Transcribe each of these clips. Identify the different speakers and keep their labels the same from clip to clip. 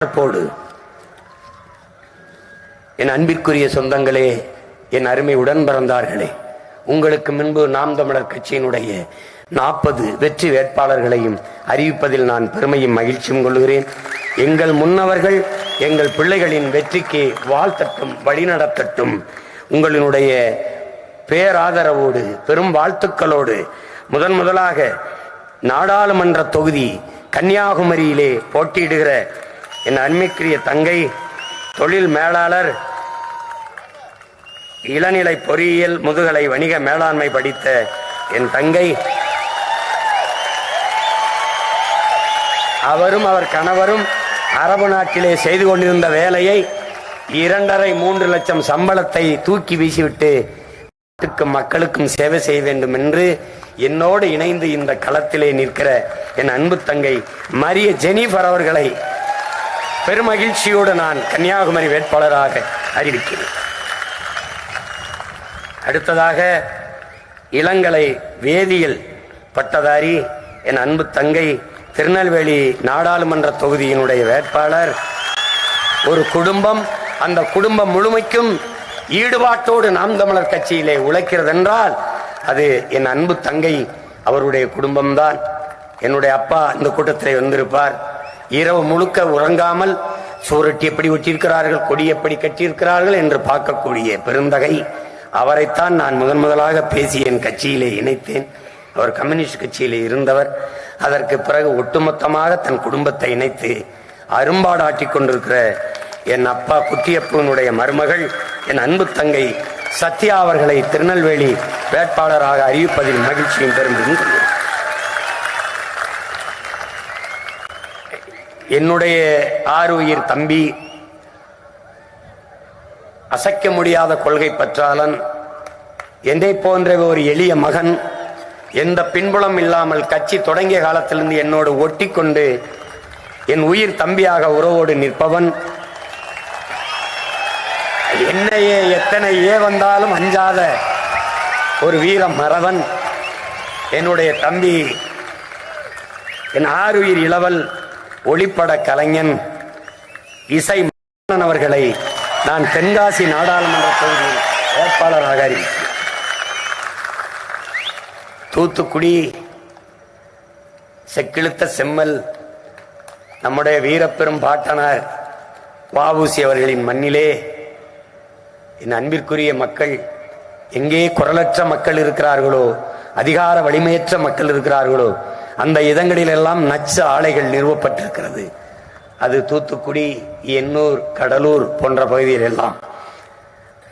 Speaker 1: போடு. என் அன்பிற்குரிய சொந்தங்களே, என் அருமை உடன் பிறந்தார்களே, உங்களுக்கு முன்பு நாம் தமிழர் கட்சியினுடைய 40 வெற்றி வேட்பாளர்களையும் அறிவிப்பதில் நான் பெருமையும் மகிழ்ச்சியும் கொள்கிறேன். எங்கள் முன்னவர்கள் எங்கள் பிள்ளைகளின் வெற்றிக்கு வாழ்த்தட்டும், வழிநடத்தட்டும். உங்களினுடைய பேராதரவோடு பெரும் வாழ்த்துக்களோடு முதலாக நாடாளுமன்ற தொகுதி கன்னியாகுமரியிலே போட்டியிடுகிற என் அன்மைக்குரிய தங்கை தொழில் மேலாளர், இளநிலை பொறியியல், முதுகலை வணிக மேலாண்மை படித்த என் தங்கை, அவரும் அவர் கணவரும் அரபு நாட்டிலே செய்து கொண்டிருந்த வேலையை 2.5-3 லட்சம் சம்பளத்தை தூக்கி வீசிவிட்டு மக்களுக்கும் சேவை செய்ய வேண்டும் என்று என்னோடு இணைந்து இந்த களத்திலே நிற்கிற என் அன்பு தங்கை மரிய ஜெனிஃபர் அவர்களை பெருமகிழ்ச்சியோடு நான் கன்னியாகுமரி வேட்பாளராக அறிவிக்கிறேன். அடுத்ததாக இளங்கலை வேதியியல் பட்டதாரி என் அன்பு தங்கை திருநெல்வேலி நாடாளுமன்ற தொகுதியினுடைய வேட்பாளர். ஒரு குடும்பம், அந்த குடும்பம் முழுமைக்கும் ஈடுபாட்டோடு நாம் தமிழர் கட்சியிலே உழைக்கிறது என்றால் அது என் அன்பு தங்கை அவருடைய குடும்பம்தான். என்னுடைய அப்பா இந்த கூட்டத்திலே வந்திருப்பார். இரவு முழுக்க உறங்காமல் சூரட்டி எப்படி ஒட்டியிருக்கிறார்கள், கொடி எப்படி கட்டியிருக்கிறார்கள் என்று பார்க்கக்கூடிய பெருந்தகை அவரைத்தான் நான் முதலாக பேசி என் கட்சியிலே இணைத்தேன். அவர் கம்யூனிஸ்ட் கட்சியிலே இருந்தவர். அதற்கு பிறகு ஒட்டுமொத்தமாக தன் குடும்பத்தை இணைத்து அரும்பாடாட்டிக் கொண்டிருக்கிற என் அப்பா குட்டியப்பனுடைய மருமகள் என் அன்பு தங்கை சத்யா அவர்களை திருநெல்வேலி வேட்பாளராக அறிவிப்பதில் மகிழ்ச்சியும் பெருமையும். என்னுடைய ஆறுயிர் தம்பி, அசைக்க முடியாத கொள்கை பற்றாளன், என்னை போன்ற ஒரு எளிய மகன், எந்த பின்புலம் இல்லாமல் கட்சி தொடங்கிய காலத்திலிருந்து என்னோடு ஒட்டி கொண்டு என் உயிர் தம்பியாக உறவோடு நிற்பவன், என்னையே எத்தனை வந்தாலும் அஞ்சாத ஒரு வீர மறவன், என்னுடைய தம்பி, என் ஆறுயிர் இளவல் ஒளிப்பட கலைஞன் இசை அவர்களை நான் தென்காசி நாடாளுமன்ற தொகுதியில் வேட்பாளராக அறிவித்தேன். தூத்துக்குடி செக்கிழுத்த செம்மல் நம்முடைய வீரப்பெரும் பாட்டனார் வ.உ.சி. அவர்களின் மண்ணிலே என் அன்பிற்குரிய மக்கள், எங்கே குரலற்ற மக்கள் இருக்கிறார்களோ, அதிகார வலிமையற்ற மக்கள் இருக்கிறார்களோ, அந்த இடங்களில் எல்லாம் நச்சு ஆலைகள் நிறுவப்பட்டிருக்கிறது. அது தூத்துக்குடி, எண்ணூர், கடலூர் போன்ற பகுதியில் எல்லாம்.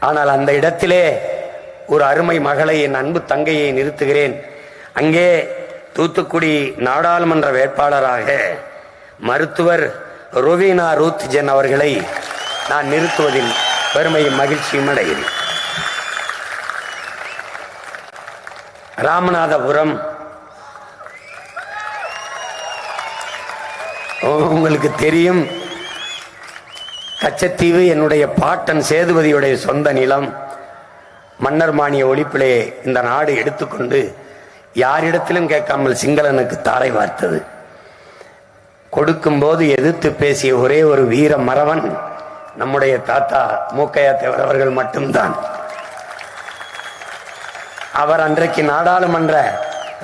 Speaker 1: ஆனால் அந்த இடத்திலே ஒரு அருமை மகளை, என் அன்பு தங்கையை நிறுத்துகிறேன். அங்கே தூத்துக்குடி நாடாளுமன்ற வேட்பாளராக மருத்துவர் ருவீனா ரூத் ஜென் அவர்களை நான் நிறுத்துவதில் பெருமையும் மகிழ்ச்சியும் அடைகிறேன். ராமநாதபுரம், உங்களுக்கு தெரியும், கச்சத்தீவு என்னுடைய பாட்டன் சேதுபதியுடைய சொந்த நிலம். மன்னர் மானிய ஒழிப்பிலே இந்த நாடு எடுத்துக்கொண்டு யாரிடத்திலும் கேட்காமல் சிங்களனுக்கு தாரை வார்த்தது. கொடுக்கும் போது எதிர்த்து பேசிய ஒரே ஒரு வீர மறவன் நம்முடைய தாத்தா மூக்கையா தேவர் அவர்கள் மட்டும்தான். அவர் அன்றைக்கு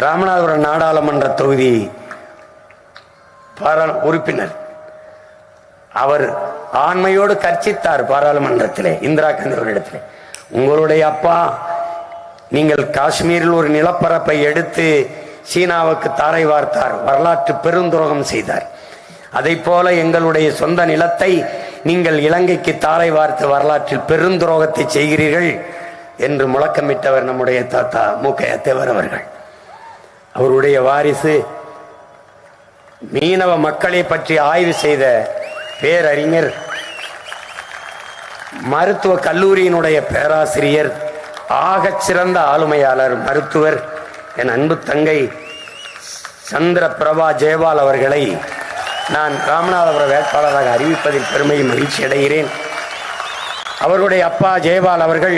Speaker 1: ராமநாதபுரம் நாடாளுமன்ற தொகுதி உறுப்பினர். அவர் ஆண்மையோடு கர்ச்சித்தார் பாராளுமன்றத்திலே இந்திரா காந்தி அவர்களிடத்திலே. உங்களுடைய அப்பா, நீங்கள் காஷ்மீரில் ஒரு நிலப்பரப்பை எடுத்து சீனாவுக்கு தாரை வார்த்தார், வரலாற்று பெருந்துரோகம் செய்தார். அதை போல எங்களுடைய சொந்த நிலத்தை நீங்கள் இலங்கைக்கு தாரை வார்த்து வரலாற்றில் பெருந்துரோகத்தை செய்கிறீர்கள் என்று முழக்கமிட்டவர் நம்முடைய தாத்தா மூக்கையா தேவர் அவர்கள். அவருடைய வாரிசு மீனவ மக்களை பற்றி ஆய்வு செய்த பேரறிஞர், மருத்துவ கல்லூரியினுடைய பேராசிரியர், ஆகச் சிறந்த ஆளுமையாளர், மருத்துவர் என் அன்பு தங்கை சந்திர பிரபா ஜெயபால் அவர்களை நான் ராமநாதபுரம் வேட்பாளராக அறிவிப்பதில் பெருமையும் மகிழ்ச்சி அடைகிறேன். அவருடைய அப்பா ஜெயபால் அவர்கள்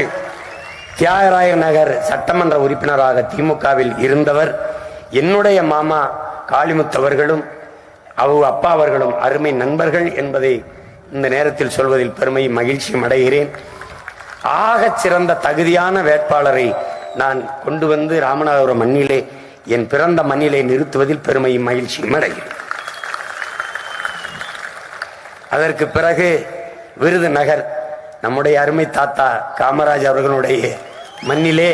Speaker 1: தியாகராய நகர் சட்டமன்ற உறுப்பினராக திமுகவில் இருந்தவர். என்னுடைய மாமா காளிமுத்து அவர்களும் அப்பா அவர்களும் அருமை நண்பர்கள் என்பதை இந்த நேரத்தில் சொல்வதில் பெருமை மகிழ்ச்சியும் அடைகிறேன். ஆகச் சிறந்த தகுதியான வேட்பாளரை நான் கொண்டு வந்து ராமநாதபுரம் மண்ணிலே, என் பிறந்த மண்ணிலே நிறுத்துவதில் பெருமையும் மகிழ்ச்சியும் அடைகிறேன். அதற்கு பிறகு விருதுநகர், நம்முடைய அருமை தாத்தா காமராஜ் அவர்களுடைய மண்ணிலே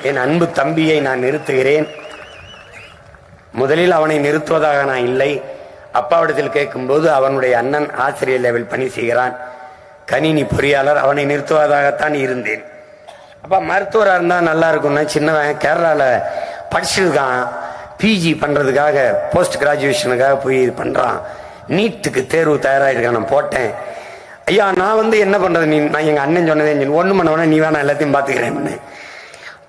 Speaker 1: என் அன்பு தம்பியை நான் நிறுத்துகிறேன். முதலில் அவனை நிறுத்துவதாக நான் இல்லை. அப்பாவிடத்தில் கேட்கும்போது அவனுடைய அண்ணன் ஆசிரியர் லெவல் பணி செய்கிறான், கணினி பொறியாளர், அவனை நிறுத்துவதாகத்தான் இருந்தேன். அப்பா மருத்துவராக இருந்தால் நல்லா இருக்கும்னா, சின்னவன் கேரளாவில் படிச்சிருக்கான், பிஜி பண்ணுறதுக்காக போஸ்ட் கிராஜுவேஷனுக்காக போய் இது பண்ணுறான், நீட்டுக்கு தேர்வு தயாராகிருக்கான். நான் போட்டேன். ஐயா நான் என்ன பண்ணுறது, நான் எங்கள் அண்ணன் சொன்னதே ஒன்றும் பண்ண நீ வேணா எல்லாத்தையும் பார்த்துக்கிறேன்னு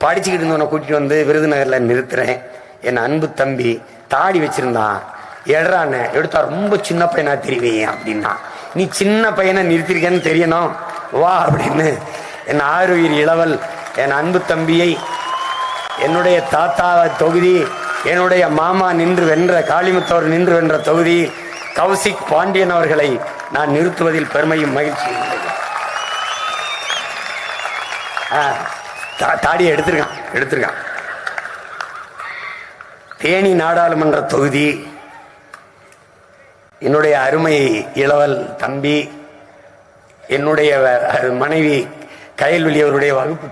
Speaker 1: படிச்சுக்கிட்டு இருந்தவனை கூட்டிகிட்டு வந்து விருதுநகரில் நிறுத்துறேன். என் அன்பு தம்பி தாடி வச்சிருந்தான், எடுறான்னு எடுத்தா ரொம்ப சின்ன பையனா தெரிவிங்க அப்படின்னா, நீ சின்ன பையனை நிறுத்திருக்கேன்னு தெரியணும் வா அப்படின்னு என் ஆறுயிர் இளவல் என் அன்பு தம்பியை, என்னுடைய தாத்தா தொகுதி, என்னுடைய மாமா நின்று வென்ற, காளிமுத்தவர் நின்று வென்ற தொகுதி கௌசிக் பாண்டியன் அவர்களை நான் நிறுத்துவதில் பெருமையும் மகிழ்ச்சியும். தாடியை எடுத்திருக்கான். தேனி நாடாளுமன்ற தொகுதி என்னுடைய அருமை இளவல் தம்பி, என்னுடைய மனைவி கயல்வெளி அவருடைய வகுப்பு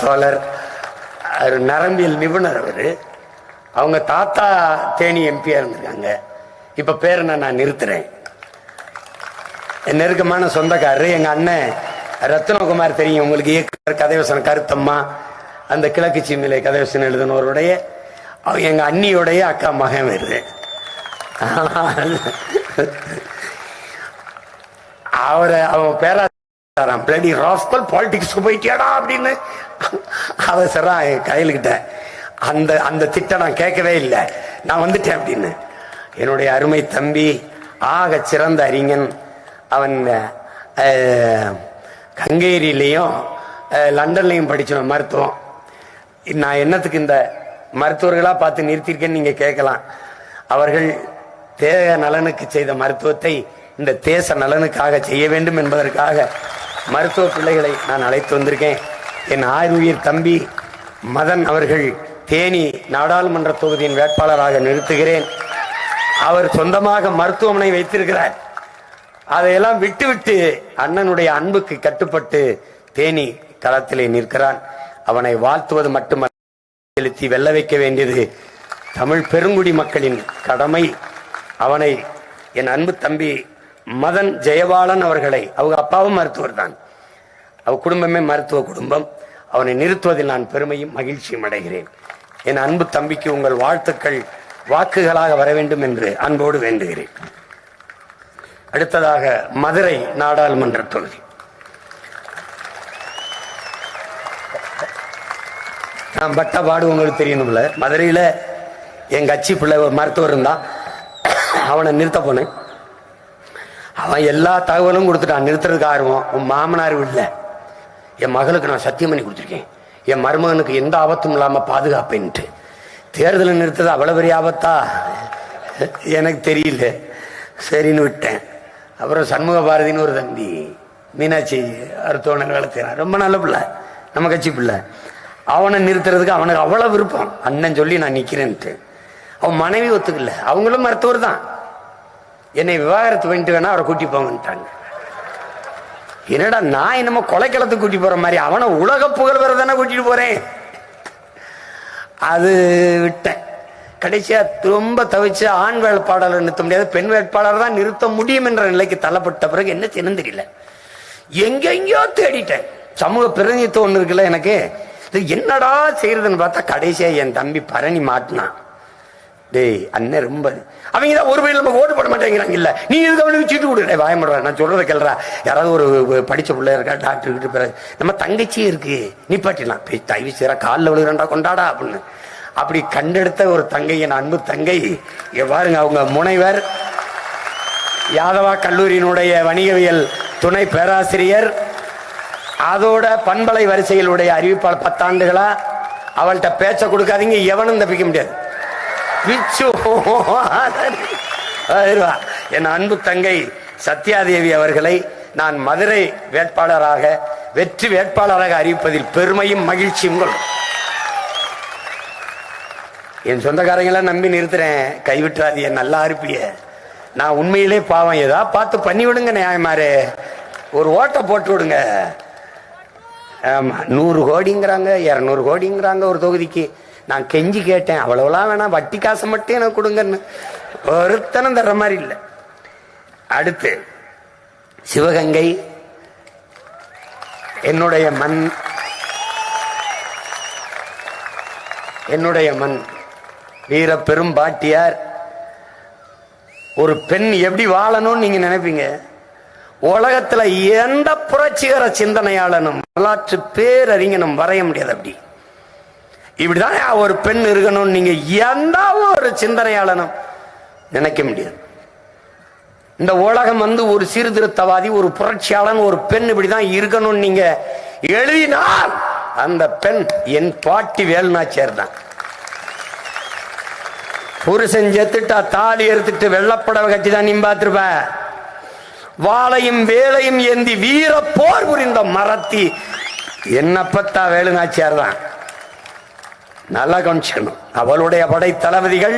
Speaker 1: தோழர், நரம்பியல் நிபுணர். அவங்க தாத்தா தேனி எம்பியா இருந்திருக்காங்க. இப்ப பேரை நான் நிறுத்துறேன். என் நெருக்கமான சொந்தக்காரரு எங்க அண்ணன் ரத்னகுமார், தெரியும் உங்களுக்கு, இயக்குனர் கதைவசனம் கருத்தம்மா, அந்த கிழக்கு சீமையிலே கதைவசனம் எழுதினவருடைய எங்க அண்ணியுடைய அக்கா மகன் வருது. அவன் பேராம் பிளடி ராஸ்கல் பாலிடிக்ஸ்க்கு போயிட்டியாடா அப்படின்னு அவசரம் கையில்கிட்ட அந்த திட்டம் நான் கேட்கவே இல்லை, நான் வந்துட்டேன் அப்படின்னு. என்னுடைய அருமை தம்பி ஆக சிறந்த அறிஞன். அவன் ஹங்கேரியிலையும் லண்டன்லையும் படிச்சவன் மருத்துவம். நான் என்னத்துக்கு இந்த மருத்துவர்களா பார்த்து நிறுத்திருக்கேன்னு நீங்க கேட்கலாம். அவர்கள் தேக நலனுக்கு செய்த மருத்துவத்தை இந்த தேச நலனுக்காக செய்ய வேண்டும் என்பதற்காக மருத்துவ பிள்ளைகளை நான் அழைத்து வந்திருக்கேன். என் ஆயுயிர் தம்பி மதன் அவர்கள் தேனி நாடாளுமன்ற தொகுதியின் வேட்பாளராக நிறுத்துகிறேன். அவர் சொந்தமாக மருத்துவமனை வைத்திருக்கிறார். அதையெல்லாம் விட்டுவிட்டு அண்ணனுடைய அன்புக்கு கட்டுப்பட்டு தேனி களத்திலே நிற்கிறான். அவனை வாழ்த்துவது மட்டுமல்ல, செலுத்தி வெல்ல வைக்க வேண்டியது தமிழ் பெருங்குடி மக்களின் கடமை. அவனை என் அன்பு தம்பி மதன் ஜெயபாலன் அவர்களை, அவங்க அப்பாவும் மருத்துவர் தான், அவ குடும்பமே மருத்துவ குடும்பம், அவனை நிறுத்துவதில் நான் பெருமையும் மகிழ்ச்சியும் அடைகிறேன். என் அன்பு தம்பிக்கு உங்கள் வாழ்த்துக்கள் வாக்குகளாக வர வேண்டும் என்று அன்போடு வேண்டுகிறேன். அடுத்ததாக மதுரை நாடாளுமன்ற தொகுதி. நான் பட்ட பாடு உங்களுக்கு தெரியணும்ல. மதுரையில் என் கட்சி பிள்ளை ஒரு மருத்துவர் இருந்தான், அவனை நிறுத்த போனேன். அவன் எல்லா தகவலும் கொடுத்துட்டான். நிறுத்துறதுக்கு ஆர்வம். உன் மாமனார் இல்லை, என் மகளுக்கு நான் சத்தியம் பண்ணி கொடுத்துருக்கேன், என் மருமகனுக்கு எந்த ஆபத்தும் இல்லாமல் பாதுகாப்பேன்ட்டு. தேர்தலில் நிறுத்தது அவ்வளவு பெரிய ஆபத்தா எனக்கு தெரியல, சரின்னு விட்டேன். அப்புறம் சண்முக பாரதின்னு ஒரு தம்பி மீனாட்சி அருத்தோணன் வளர்த்துறான், ரொம்ப நல்ல பிள்ளை, நம்ம கட்சி பிள்ளை. அவனை நிறுத்துறதுக்கு அவனுக்கு அவ்வளவு விருப்பம். அண்ணன் சொல்லி நான் நிக்கிறேன்ட்டு. அவன் மனைவி ஒத்துக்கல, அவங்களும் மருத்துவர் தான். என்னை விவாகரத்து பண்ணிட்டு வேணா அவரை கூட்டி போங்கன்ட்டாங்க. என்னடா நான் என்னமோ கொலைக்களத்துக்கு கூட்டி போற மாதிரி, அவனை உலக புகழ் வர தானே கூட்டிட்டு போறேன். அது விட்டேன். கடைசியா ரொம்ப தவிச்சு ஆண் வேட்பாளர் நிறுத்த முடியாது, பெண் வேட்பாளர் தான் நிறுத்த முடியும் என்ற நிலைக்கு தள்ளப்பட்ட பிறகு என்ன செய்யணும் தெரியல, எங்கெங்கயோ தேடிட்டேன். சமூக பிரதிநிதித்துவம் ஒண்ணு இருக்குல்ல எனக்கு, என்னடா செய்யறதுன்னு பார்த்தா கடைசியா என் தம்பி பரணி மாட்டினான். டேய் அண்ணன் ரொம்ப அவங்க தான் ஒரு பேர் நம்ம ஓட்டு போட மாட்டேங்கிறாங்க. இல்ல நீ இதுக்கு அவனுக்கு சீட்டு கொடு, வாயமுடுறா, நான் சொல்றதை கேள்றா. யாராவது ஒரு படிச்ச பிள்ளை இருக்கா, டாக்டர் கிட்ட பிறகு நம்ம தங்கச்சியே இருக்கு, நிப்பாட்டிடலாம். தயவு செய்யறா காலில் விழுகிறாண்டா கொண்டாடா அப்படின்னு. அப்படி கண்டெடுத்த ஒரு தங்கை, என் அன்பு தங்கை பாருங்க. அவங்க முனைவர், யாதவா கல்லூரியினுடைய வணிகவியல் துணை பேராசிரியர், அதோட பண்பலை வரிசையிலுடைய அறிவிப்பாளர், 10 ஆண்டுகளா அவள்கிட்ட பேச்ச கொடுக்காதீங்க, எவனும் தப்பிக்க முடியாது. என் அன்பு தங்கை சத்யாதேவி அவர்களை நான் மதுரை வேட்பாளராக, வெற்றி வேட்பாளராக அறிவிப்பதில் பெருமையும் மகிழ்ச்சியும் கொள்ளும். என் சொந்தக்காரங்களாம் நம்பி நிறுத்துறேன், கைவிட்டுறாதிய, நல்லா இருப்பிய. நான் உண்மையிலே பாவம், ஏதா பார்த்து பண்ணி விடுங்க நியாயமாரு, ஒரு ஓட்டை போட்டு விடுங்க. ஆமா, 100 கோடிங்கிறாங்க, 200 கோடிங்கிறாங்க ஒரு தொகுதிக்கு. நான் கெஞ்சி கேட்டேன், அவ்வளவுலாம் வேணாம், வட்டி காசு மட்டும் எனக்கு கொடுங்கன்னு. ஒருத்தனம் தர்ற மாதிரி இல்லை. அடுத்து சிவகங்கை என்னுடைய மண், என்னுடைய மண். வீர பெரும் பாட்டியார். ஒரு பெண் எப்படி வாழணும்னு நீங்க நினைப்பீங்க? உலகத்துல எந்த புரட்சிகர சிந்தனையாளனும் வரலாற்று பேரறிஞனும் வரைய முடியாது. அப்படி இப்படிதான் ஒரு பெண் இருக்கணும் நீங்க எந்த ஒரு சிந்தனையாளனும் நினைக்க முடியாது. இந்த உலகம் ஒரு சீர்திருத்தவாதி, ஒரு புரட்சியாளன், ஒரு பெண் இப்படிதான் இருக்கணும்னு நீங்க எழுதினால் அந்த பெண் என் பாட்டி வேலுநாச்சியார் தான். புருஷன் செத்துட்டா தாலி எடுத்துட்டு வெள்ளப்படவை கட்டி தான் நீ பார்த்திருப்ப. வாளையும் வேலையும் ஏந்தி வீர போர் புரிந்த மரத்தி என்னப்பத்தா வேலுநாச்சியார் தான். நல்லா கவனிச்சுக்கணும். அவளுடைய படை தளபதிகள்,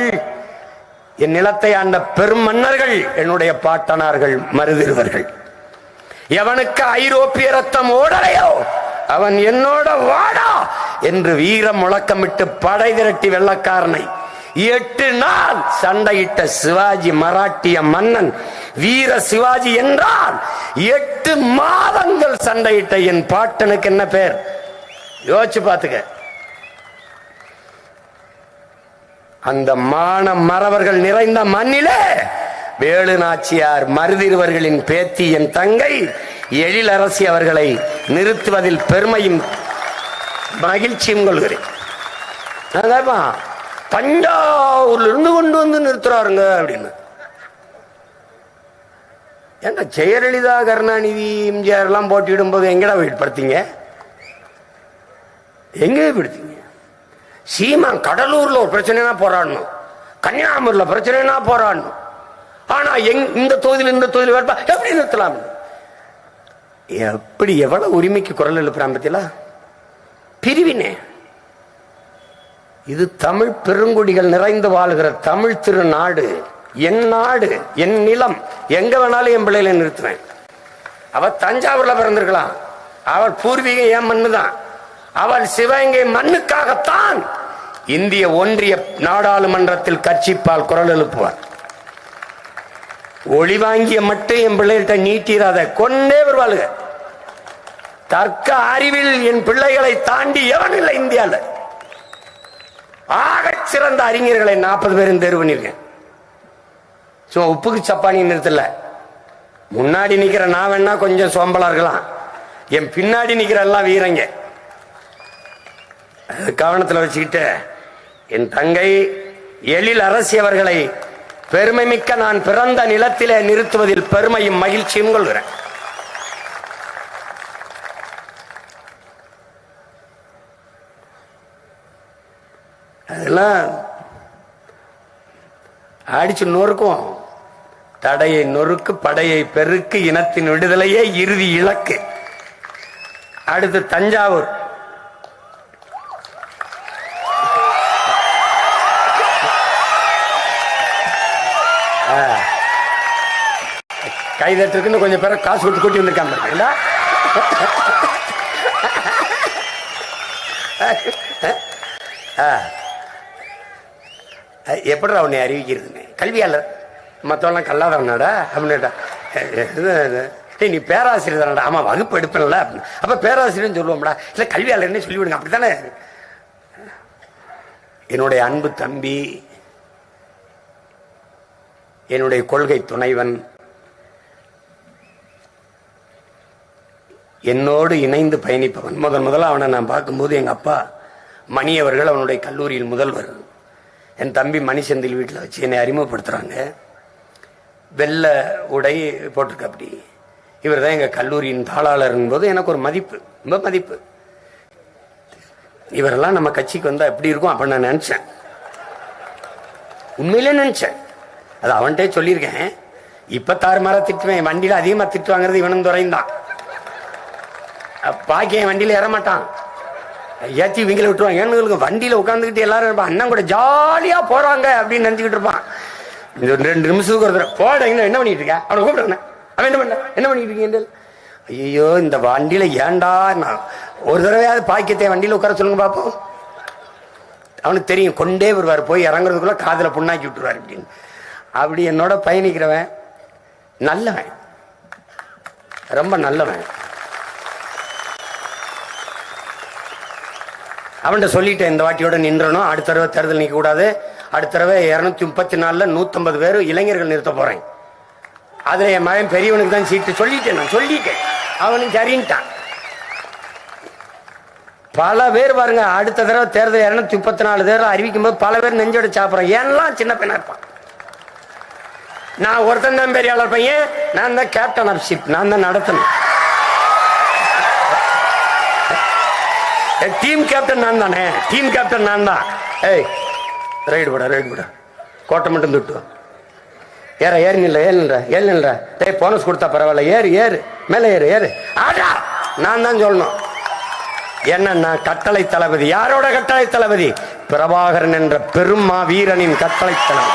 Speaker 1: என் நிலத்தை ஆண்ட பெரும் மன்னர்கள், என்னுடைய பாட்டனார்கள், மருதிருவர்கள். எவனுக்கு ஐரோப்பிய ரத்தம் ஓடலையோ அவன் என்னோட வாடா என்று வீர முழக்கமிட்டு படை திரட்டி வெள்ளக்காரனை 8 நாள் சண்டையிட்ட சிவாஜி, மராட்டிய மன்னன் வீர சிவாஜி என்றால் 8 மாதங்கள் சண்டையிட்ட என் பாட்டனுக்கு என்ன பேர்? யோசிச்சு பார்த்துக்க. அந்த மான மறவர்கள் நிறைந்த மண்ணிலே வேலுநாச்சியார் மருதிருவர்களின் பேத்தி என் தங்கை எழிலரசி அவர்களை நிறுத்துவதில் பெருமையும் மகிழ்ச்சியும் கொள்கிறேன். தஞ்சாவூர்ல இருந்து கொண்டு வந்து நிறுத்துறாருங்க அப்படின்னு. ஏன்னா ஜெயலலிதா, கருணாநிதி, எம்ஜிஆர் எல்லாம் போட்டியிடும் போது எங்கடா வெளிப்படுத்தீங்க? எங்க வெளிப்படுத்தீங்க? சீமான் கடலூர்ல ஒரு பிரச்சனைனா போராடணும், கன்னியாகுமரியில பிரச்சனைனா போராடணும். ஆனா இந்த தொகுதியில் இந்த தொகுதியில் வேட்பா எப்படி நிறுத்தலாம்? எப்படி எவ்வளவு உரிமைக்கு குரல் எழுப்புறான் பத்தியா? பிரிவினே. இது தமிழ் பெருங்குடிகள் நிறைந்து வாழ்கிற தமிழ் திருநாடு, என் நாடு, என் நிலம். எங்க வேணாலும் என் பிள்ளைகளை நிறுத்துவேன். அவள் தஞ்சாவூர்ல பிறந்திருக்கலாம், அவள் பூர்வீகம் என் மண்ணுதான். அவள் சிவகங்கை மண்ணுக்காகத்தான் இந்திய ஒன்றிய நாடாளுமன்றத்தில் கட்சிப்பால் குரல் எழுப்புவார். ஒளி வாங்கிய மட்டும் என் பிள்ளைகிட்ட நீட்டிராத, கொண்டே வருவாளுங்க. தர்க்க அறிவில் என் பிள்ளைகளை தாண்டி எவன் இல்லை இந்தியாவில். ஆக சிறந்த அறிஞர்களை 40 பேரும் தேர்வு பண்ணிருக்கேன். சும்மா உப்புக்கு சப்பானி நிறுத்தல. முன்னாடி நிக்கிற நான் வேணா கொஞ்சம் சோம்பலா இருக்கலாம், என் பின்னாடி நிக்கிற எல்லாம் வீரங்க. கவனத்தில் வச்சுக்கிட்டு என் தங்கை எழிலரசி அவர்களை பெருமை மிக்க நான் பிறந்த நிலத்திலே நிறுத்துவதில் பெருமையும் மகிழ்ச்சியும் கொள்கிறேன். அதெல்லாம் அடிச்சு நொறுக்கும். தடையை நொறுக்கு, படையை பெருக்கு, இனத்தின் விடுதலையே இறுதி இலக்கு. அடுத்து தஞ்சாவூர். கைதட்டுக்குன்னு கொஞ்சம் பேரை காசு கொடுத்து கூட்டி வந்திருக்காங்க. எப்படி அவனை அறிவிக்கிறதுன்னு கல்வியாளர் மற்றவெல்லாம் கல்லாதவனாடா அப்படின்னுடா. நீ பேராசிரியர் தானடா. ஆமா, வகுப்பு எடுப்பேன்ல அப்படின்னு. அப்ப பேராசிரியர்னு சொல்லுவோம்டா. இல்ல கல்வியாளர்னே சொல்லிவிடுங்க, அப்படித்தானே. என்னுடைய அன்பு தம்பி, என்னுடைய கொள்கை துணைவன், என்னோடு இணைந்து பயணிப்பவன். முதல்ல அவனை நான் பார்க்கும்போது எங்க அப்பா மணி அவர்கள் அவனுடைய கல்லூரியில் முதல்வர். என் தம்பி மணி செந்தில் வீட்டில் வச்சு என்னை அறிமுகப்படுத்துறாங்க. வெள்ளை உடை போட்டிருக்க. அப்படி இவர் தான் எங்க கல்லூரியின் தாளாளர் போது எனக்கு ஒரு மதிப்பு, ரொம்ப மதிப்பு. இவரெல்லாம் நம்ம கட்சிக்கு வந்தா எப்படி இருக்கும் அப்ப நான் நினைச்சேன், உண்மையிலே நினைச்சேன். அது அவன்கிட்டே சொல்லியிருக்கேன். இப்ப தாறுமாறா திட்டுவேன். வண்டியில அதிகமா திட்டு வாங்குறது இவனும் துறையும் பாக்கிய வண்டியில ஏறமாட்டான், ஏற்றி இவங்களை விட்டுருவாங்க. ஏன்னு வண்டியில உட்காந்துக்கிட்டு எல்லாரும் அண்ணன் கூட ஜாலியா போறாங்க அப்படின்னு நினைச்சுக்கிட்டு இருப்பான். இந்த 2 நிமிஷத்துக்கு ஒரு தடவை போட என்ன பண்ணிட்டு இருக்க அவனை கூப்பிடுறேன். அவன் என்ன பண்ணிட்டு இருக்கீங்க? ஐயோ இந்த வண்டியில ஏண்டா, நான் ஒரு தடவையாவது பாக்கியத்தை வண்டியில உட்கார சொல்லுங்க பாப்போம். அவனுக்கு தெரியும், கொண்டே வருவார், போய் இறங்குறதுக்குள்ள காதுல புண்ணாக்கி விட்டுருவார் அப்படின்னு. அப்படி என்னோட பயணிக்கிறவன் நல்லவன், ரொம்ப நல்லவன். அவன்கிட்ட சொல்லிட்டேன், இந்த வாட்டியோட நின்றணும், அடுத்த தடவை தேர்தல் நிற்க கூடாது, அடுத்த தடவை 234ல் 150 பேர் இளைஞர்கள் நிறுத்த போறேன், அதுல என் மகன் பெரியவனுக்கு தான் சீட்டு சொல்லிட்டேன். நான் சொல்லிட்டேன், அவனும் சரின்ட்டான். பல பேர் பாருங்க, அடுத்த தடவை தேர்தல் 234 தேர்தல் அறிவிக்கும் போது பல பேர் நெஞ்சோட சாப்பிட்றோம். ஏன்லாம் சின்ன பையனா இருப்பான். நான் ஒருத்தன் தான் பெரிய ஆளர் பையன், நான் தான் கேப்டன் ஆஃப் ஷிப், நான் தான் நடத்தணும். டீம் கேப்டன் நான் தானே, டீம் கேப்டன் நான் தான். ஏய் ரைடு போட கோட்டை மட்டும் துட்டு ஏறினில்ல டேய் போனஸ் கொடுத்தா பரவாயில்ல, ஏறு மேலே ஏறு ஆடா, நான் தான் சொல்லணும். என்னன்னா கட்டளை தளபதி. யாரோட கட்டளை தளபதி? பிரபாகரன் என்ற பெரும் வீரனின் கட்டளை தளபதி.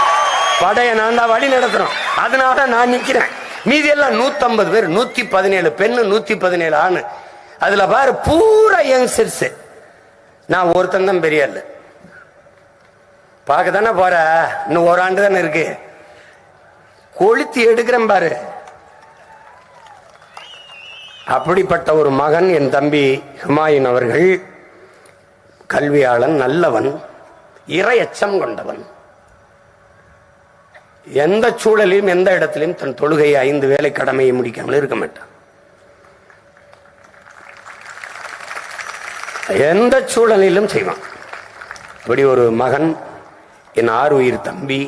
Speaker 1: படைய நான் தான் வழி நடத்துறோம், அதனால நான் நிக்கிறேன். மீதி எல்லாம் 150 பேர், 117 பெண்ணு, 117 ஆணு. அதுல பாரு பூரா யங்ஸ்டர்ஸ். நான் ஒருத்தன் தான் பெரிய ஆளு. பார்க்க தானே போற, இன்னும் 1 ஆண்டு தானே இருக்கு, கொளுத்தி எடுக்கிறேன் பாரு. அப்படிப்பட்ட ஒரு மகன் என் தம்பி ஹுமாயூன் அவர்கள். கல்வியாளன், நல்லவன், இறை அச்சம் கொண்டவன். எந்த சூழலிலும் எந்த இடத்திலும் தன் தொழுகையை 5 வேளை கடமையை முடிக்காமல் இருக்க மாட்டான். எந்த சூழலிலும் செய்வான். இப்படி ஒரு மகன், என் 6 உயிர் தம்பி,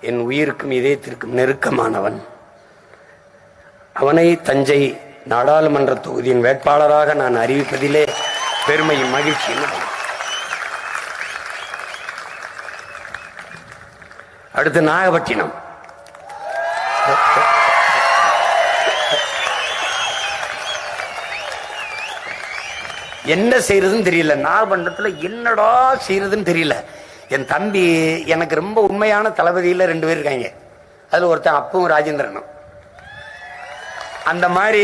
Speaker 1: என் உயிருக்கும் இதயத்திற்கும் நெருக்கமானவன். அவனை தஞ்சை நாடாளுமன்ற தொகுதியின் வேட்பாளராக நான் அறிவிப்பதிலே பெருமையும் மகிழ்ச்சியும். அடுத்து நாகப்பட்டினம். என்ன செய்யறதுன்னு தெரியல, நாகப்பட்டினத்துல என்னடா செய்யறதுன்னு தெரியல. என் தம்பி எனக்கு ரொம்ப உண்மையான தளபதியில 2 பேர் இருக்காங்க. அதுல ஒருத்தன் அப்பவும் ராஜேந்திரனும். அந்த மாதிரி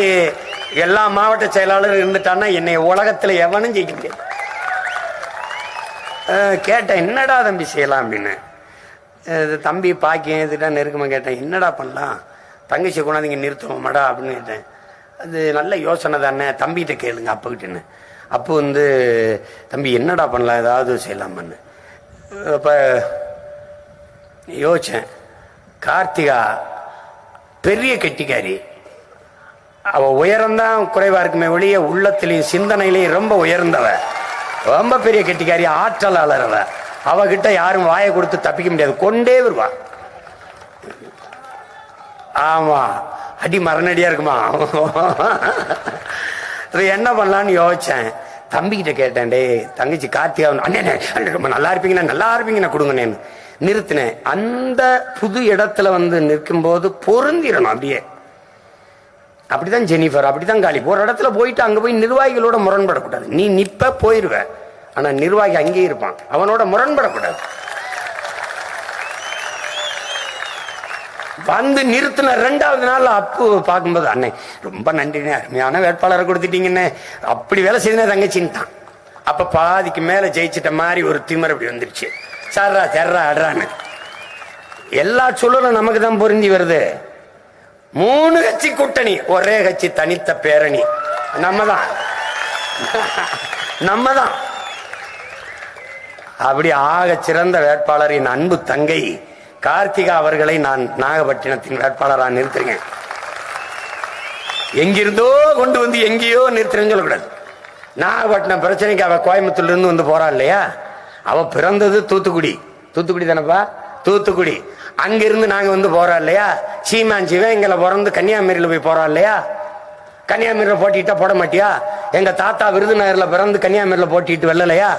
Speaker 1: எல்லா மாவட்ட செயலாளரும் இருந்துட்டான்னா என்னை உலகத்துல எவனும் ஜெயிக்க முடியாது. கேட்டேன், என்னடா தம்பி செய்யலாம் அப்படின்னு. தம்பி பாக்கியம் இதுட்டா நெருக்கமாக கேட்டேன், என்னடா பண்ணலாம், தங்கச்சி கொண்டாந்து இங்கே நிறுத்தணுமாடா அப்படின்னு கேட்டேன். அது நல்ல யோசனை தானே, தம்பிகிட்ட கேளுங்க அப்பக்கிட்டேன்னு. அப்போ தம்பி என்னடா பண்ணலாம், ஏதாவது செய்யலாமான்னு. அப்போ யோசிச்சேன், கார்த்திகா பெரிய கெட்டிக்காரி, அவ உயரம்தான் குறைவா இருக்குமே ஒழிய உள்ளத்திலையும் சிந்தனையிலையும் ரொம்ப உயர்ந்தவ, ரொம்ப பெரிய கெட்டிக்காரி, ஆற்றலாளர். அவகிட்ட யாரும் வாயை கொடுத்து தப்பிக்க முடியாது, கொண்டே வருவா. ஆமா, அடி மரணடியா இருக்குமா. என்ன பண்ணலான்னு யோசிச்சேன். தம்பிக்கிட்ட கேட்டேன், டே தங்கச்சி கார்த்திகா அண்ணே ரொம்ப நல்லா இருப்பீங்கன்னா கொடுங்கண்ணே நிறுத்தினேன். அந்த புது இடத்துல நிற்கும் போது பொருந்திரணும். அப்படியே அப்படிதான் ஜெனிஃபர், அப்படிதான் காலி. ஒரு இடத்துல போயிட்டு அங்க போய் நிர்வாகிகளோட முரண்படக்கூடாது. நீ நிப்ப போயிருவ, ஆனா நிர்வாகி அங்கேயே இருப்பான், அவனோட முரண்படக்கூடாது. நிறுத்தின 2வது நாள் அப்பு பார்க்கும்போது, அண்ணே ரொம்ப நன்றினே, அருமையான வேட்பாளரை கொடுத்துட்டீங்கன்னு, அப்படி வேலை செய்தா தங்கச்சின்ட்டான். அப்ப பாதிக்கு மேல ஜெயிச்சிட்ட மாதிரி ஒரு திமிர் அப்படி வந்துருச்சு. சர்ரா தெர்றா அடுறான்னு எல்லா சூழலும் நமக்கு தான் பொருந்தி வருது. 3 கட்சி கூட்டணி, ஒரே கட்சி தனித்த பேரணி. நம்மதான் அப்படி ஆக சிறந்த வேட்பாளர் என் அன்பு தங்கை கார்த்திகா அவர்களை நான் நாகப்பட்டினத்தின் வேட்பாளராக நிறுத்துறேன். எங்கிருந்தோ கொண்டு வந்து எங்கேயோ நிறுத்துறேன்னு சொல்லக்கூடாது. நாகப்பட்டினம் பிரச்சனைக்கு அவ கோயம்புத்தூர்ல இருந்து போறா இல்லையா, அவ பிறந்தது தூத்துக்குடி தானப்பா, தூத்துக்குடி. அங்கிருந்து நாங்க போறோம் இல்லையா, சீமான் சிவன் எங்களை பிறந்து கன்னியாகுமரியில போய் போறோம் இல்லையா, கன்னியாகுமரியில் போட்டிட்டா போட மாட்டியா? எங்க தாத்தா விருதுநகர்ல பிறந்து கன்னியாகுமரியில் போட்டிட்டு வெல்லலையா?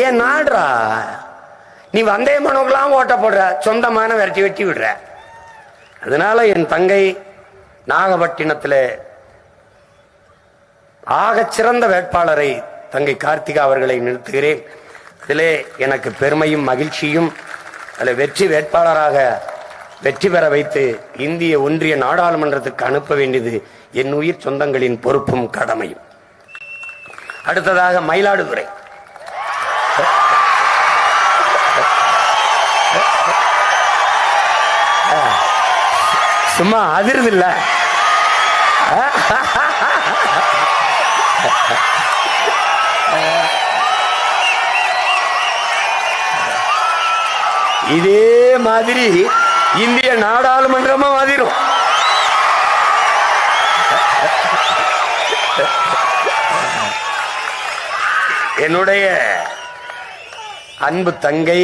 Speaker 1: ஏன் நாடுறா? நீ வந்தே மனோக்கெல்லாம் ஓட்ட போடுற, சொந்தமான விரட்டி வெட்டி விடுற. அதனால என் தங்கை நாகப்பட்டினத்தில் ஆகச் சிறந்த வேட்பாளரை தங்கை கார்த்திகா அவர்களை நிறுத்துகிறேன். அதிலே எனக்கு பெருமையும் மகிழ்ச்சியும். அதில் வெற்றி வேட்பாளராக வெற்றி பெற வைத்து இந்திய ஒன்றிய நாடாளுமன்றத்துக்கு அனுப்ப வேண்டியது என் உயிர் சொந்தங்களின் பொறுப்பும் கடமையும். அடுத்ததாக மயிலாடுதுறை. சும்மா அதிர்வு இல்ல, இதே மாதிரி இந்திய நாடாளுமன்றமும் அதிரும். என்னுடைய அன்பு தங்கை,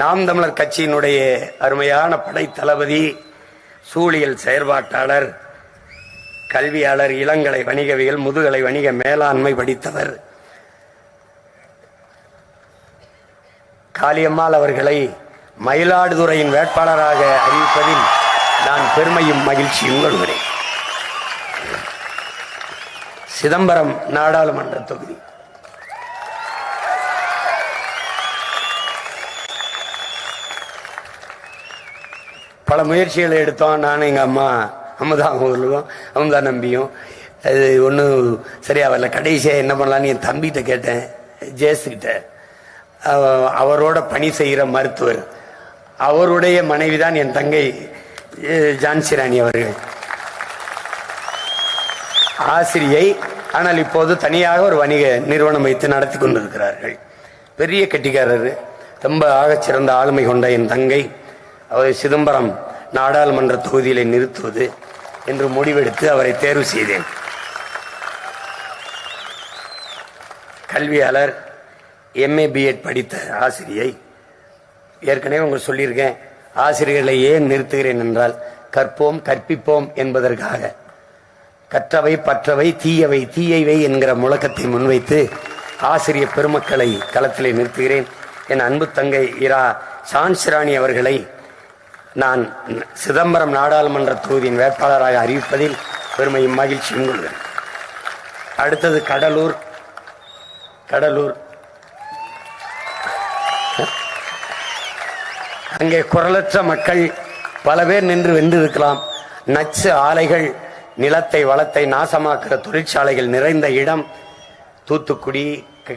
Speaker 1: நாம் தமிழர் கட்சியினுடைய அருமையான படை தளபதி, சூழியல் செயற்பாட்டாளர், கல்வியாளர், இளங்கலை வணிகவியல், முதுகலை வணிக மேலாண்மை படித்தவர் காளியம்மாள் அவர்களை மயிலாடுதுறையின் வேட்பாளராக அறிவிப்பதில் நான் பெருமையும் மகிழ்ச்சியும் கொள்கிறேன். சிதம்பரம் நாடாளுமன்ற தொகுதி. பல முயற்சிகளை எடுத்தோம். நான் எங்கள் அம்மா அமுதா நம்பியும் அது ஒன்றும் சரியா வரல. கடைசியாக என்ன பண்ணலான்னு என் தம்பிகிட்ட கேட்டேன், ஜேசுக்கிட்ட. அவரோட பணி செய்கிற மருத்துவர், அவருடைய மனைவிதான் என் தங்கை ஜான்சி ராணி அவர்கள், ஆசிரியை. ஆனால் இப்போது தனியாக ஒரு வணிக நிறுவனம் வைத்து நடத்தி கொண்டிருக்கிறார்கள். பெரிய கெட்டிக்காரர், ரொம்ப ஆகச்சிறந்த ஆளுமை கொண்ட என் தங்கை. அவர் சிதம்பரம் நாடாளுமன்ற தொகுதியிலே நிறுத்துவது என்று முடிவெடுத்து அவரை தேர்வு செய்தேன். கல்வியாளர், MA BEd படித்த ஆசிரியை. ஏற்கனவே உங்களுக்கு சொல்லியிருக்கேன், ஆசிரியர்களை ஏன் நிறுத்துகிறேன் என்றால், கற்போம் கற்பிப்போம் என்பதற்காக. கற்றவை பற்றவை தீயவை தீயவை என்கிற முழக்கத்தை முன்வைத்து ஆசிரியர் பெருமக்களை களத்திலே நிறுத்துகிறேன். என் அன்பு தங்கை இரா சான்சிராணி அவர்களை நான் சிதம்பரம் நாடாளுமன்ற தொகுதியின் வேட்பாளராக அறிவிப்பதில் பெருமையும் மகிழ்ச்சியும் கொள்கிறேன். அடுத்தது கடலூர். அங்கே குரலற்ற மக்கள் பல பேர் நின்று வென்றிருக்கலாம். நச்சு ஆலைகள், நிலத்தை வளத்தை நாசமாக்குற தொழிற்சாலைகள் நிறைந்த இடம் தூத்துக்குடி,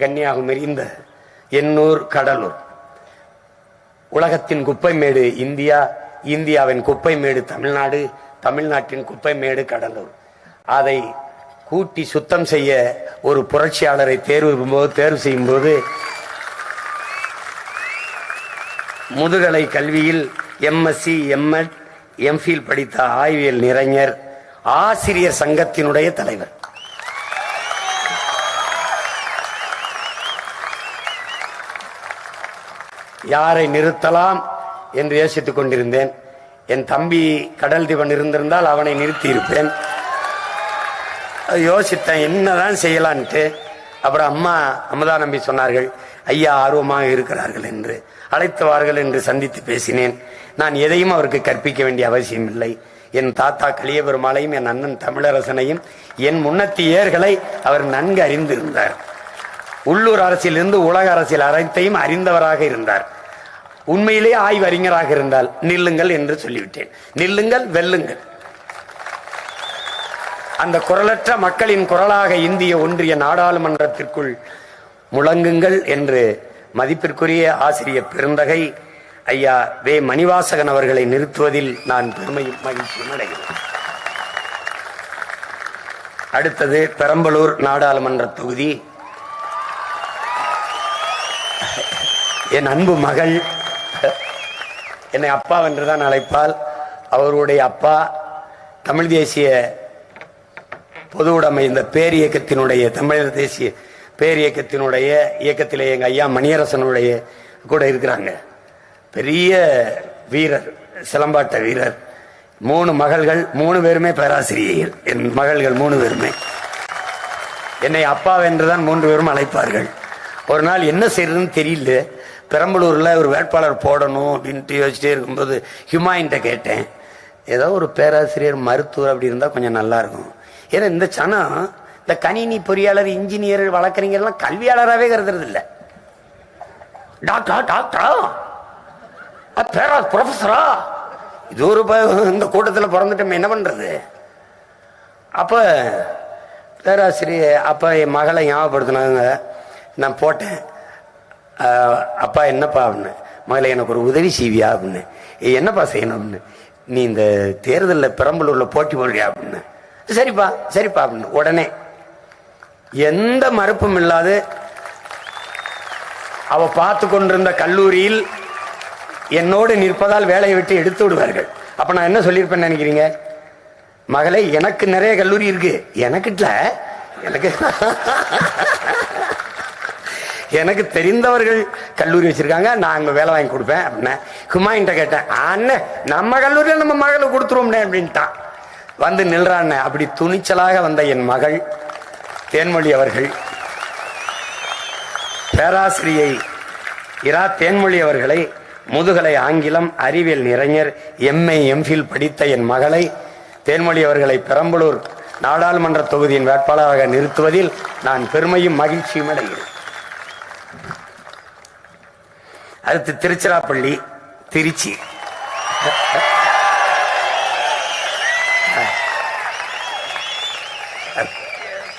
Speaker 1: கன்னியாகுமரி, இந்த எண்ணூர், கடலூர். உலகத்தின் குப்பை மேடு இந்தியா, இந்தியாவின் குப்பை மேடு தமிழ்நாடு, தமிழ்நாட்டின் குப்பை மேடு கடலூர். அதை கூட்டி சுத்தம் செய்ய ஒரு புரட்சியாளரை தேர்வு செய்யும் போது முதுகலை கல்வியில் MSc MEd MPhil படித்த ஆய்வியல் நிறைஞர், ஆசிரியர் சங்கத்தினுடைய தலைவர். யாரை நிறுத்தலாம் என்று யோசித்துக் கொண்டிருந்தேன். என் தம்பி கடல் தீபன் இருந்திருந்தால் அவனை நிறுத்தி இருப்பேன். யோசித்தேன் என்னதான் செய்யலான்ட்டு. அப்புறம் அம்மா அமுதா நம்பி சொன்னார்கள், ஐயா ஆர்வமாக இருக்கிறார்கள் என்று அழைத்தவார்கள் என்று சந்தித்து பேசினேன். நான் எதையும் அவருக்கு கற்பிக்க வேண்டிய அவசியம் இல்லை. என் தாத்தா கலியபெருமாளையும் என் அண்ணன் தமிழரசனையும் என் முன்னத்தியர்களை அவர் நன்கு அறிந்திருந்தார். உள்ளூர் அரசியலிருந்து உலக அரசியல் அனைத்தையும் அறிந்தவராக இருந்தார். உண்மையிலே ஆய்வறிஞராக இருந்தால் நில்லுங்கள் என்று சொல்லிவிட்டேன். நில்லுங்கள், வெல்லுங்கள். அந்த குரலற்ற மக்களின் குரலாக இந்திய ஒன்றிய நாடாளுமன்றத்திற்குள் முழங்குங்கள் என்று மதிப்பிற்குரிய ஆசிரியர் பெருந்தகை ஐயா வே மணிவாசகன் அவர்களை நிறுத்துவதில் நான் பெருமையும் மகிழ்ச்சியும் அடைகிறேன். அடுத்தது பெரம்பலூர் நாடாளுமன்ற தொகுதி. என் அன்பு மகள் என்னை அப்பா என்றுதான் அழைப்பால். அவருடைய அப்பா தமிழ் தேசிய பொது உடைமை இந்த பேரியக்கத்தினுடைய தமிழர் தேசிய பேரியக்கத்தினுடைய இயக்கத்திலே எங்க ஐயா மணியரசனுடைய கூட இருக்கிறாங்க. பெரிய வீரர், சிலம்பாட்ட வீரர், 3 மகள்கள், 3 பேருமே பேராசிரியர்கள். என் மகள்கள் 3 பேருமே என்னை அப்பா என்றுதான் 3 பேரும் அழைப்பார்கள். ஒரு நாள் என்ன செய்யறதுன்னு தெரியல, பெரம்பலூர்ல ஒரு வேட்பாளர் போடணும் அப்படின்ட்டு யோசிச்சுட்டே இருக்கும்போது ஹுமாயின்ட்ட கேட்டேன், ஏதோ ஒரு பேராசிரியர் மருத்துவர் அப்படி இருந்தா கொஞ்சம் நல்லா இருக்கும். ஏன்னா இந்த சனம் இந்த கணினி பொறியாளர், இன்ஜினியர், வழக்கறிஞர் எல்லாம் கல்வியாளராகவே கருதுறது இல்லை. டாக்டரா, ப்ரொஃபஸரா, இது ஒரு இந்த கூட்டத்தில் பிறந்துட்டோம், என்ன பண்றது? அப்ப பேராசிரியர் அப்ப என் மகளை ஞாபகப்படுத்தினாங்க. நான் போட்டேன், அப்பா என்னப்பா அப்படின்னு. மகளை எனக்கு ஒரு உதவி செய்வியா அப்படின்னு. என்னப்பா செய்யணும் அப்படின்னு. நீ இந்த தேர்தலில் பெரம்பலூரில் போட்டி போடுறியா அப்படின்னு. சரிப்பா சரிப்பா அப்படின்னு. உடனே எந்த மறுப்பும் இல்லாது அவ பார்த்து கொண்டிருந்த கல்லூரியில் என்னோடு நிற்பதால் வேலையை விட்டு எடுத்து விடுவார்கள். அப்ப நான் என்ன சொல்லியிருப்பேன்னு நினைக்கிறீங்க? மகளே, எனக்கு நிறைய கல்லூரி இருக்கு, எனக்கு தெரிந்தவர்கள் கல்லூரி வச்சிருக்காங்க, நான் அங்க வேலை வாங்கி கொடுப்பேன் அப்படின்னு. ஹுமாயின்ட்ட கேட்டேன், அண்ணன் நம்ம கல்லூரியில் நம்ம மகளுக்கு கொடுத்துருவோம்னே அப்படின்ட்டான். வந்து நில்றான். அப்படி துணிச்சலாக வந்த என் மகள் தேன்மொழி அவர்கள், பேராசிரியை இரா தேன்மொழி அவர்களை, முதுகலை ஆங்கிலம் அறிவியல் நிறைஞர் MA MPhil படித்த என் மகளை தேன்மொழி அவர்களை பெரம்பலூர் நாடாளுமன்ற தொகுதியின் வேட்பாளராக நிறுத்துவதில் நான் பெருமையும் மகிழ்ச்சியும் அடைகிறேன். அடுத்து திருச்சிராப்பள்ளி, திருச்சி.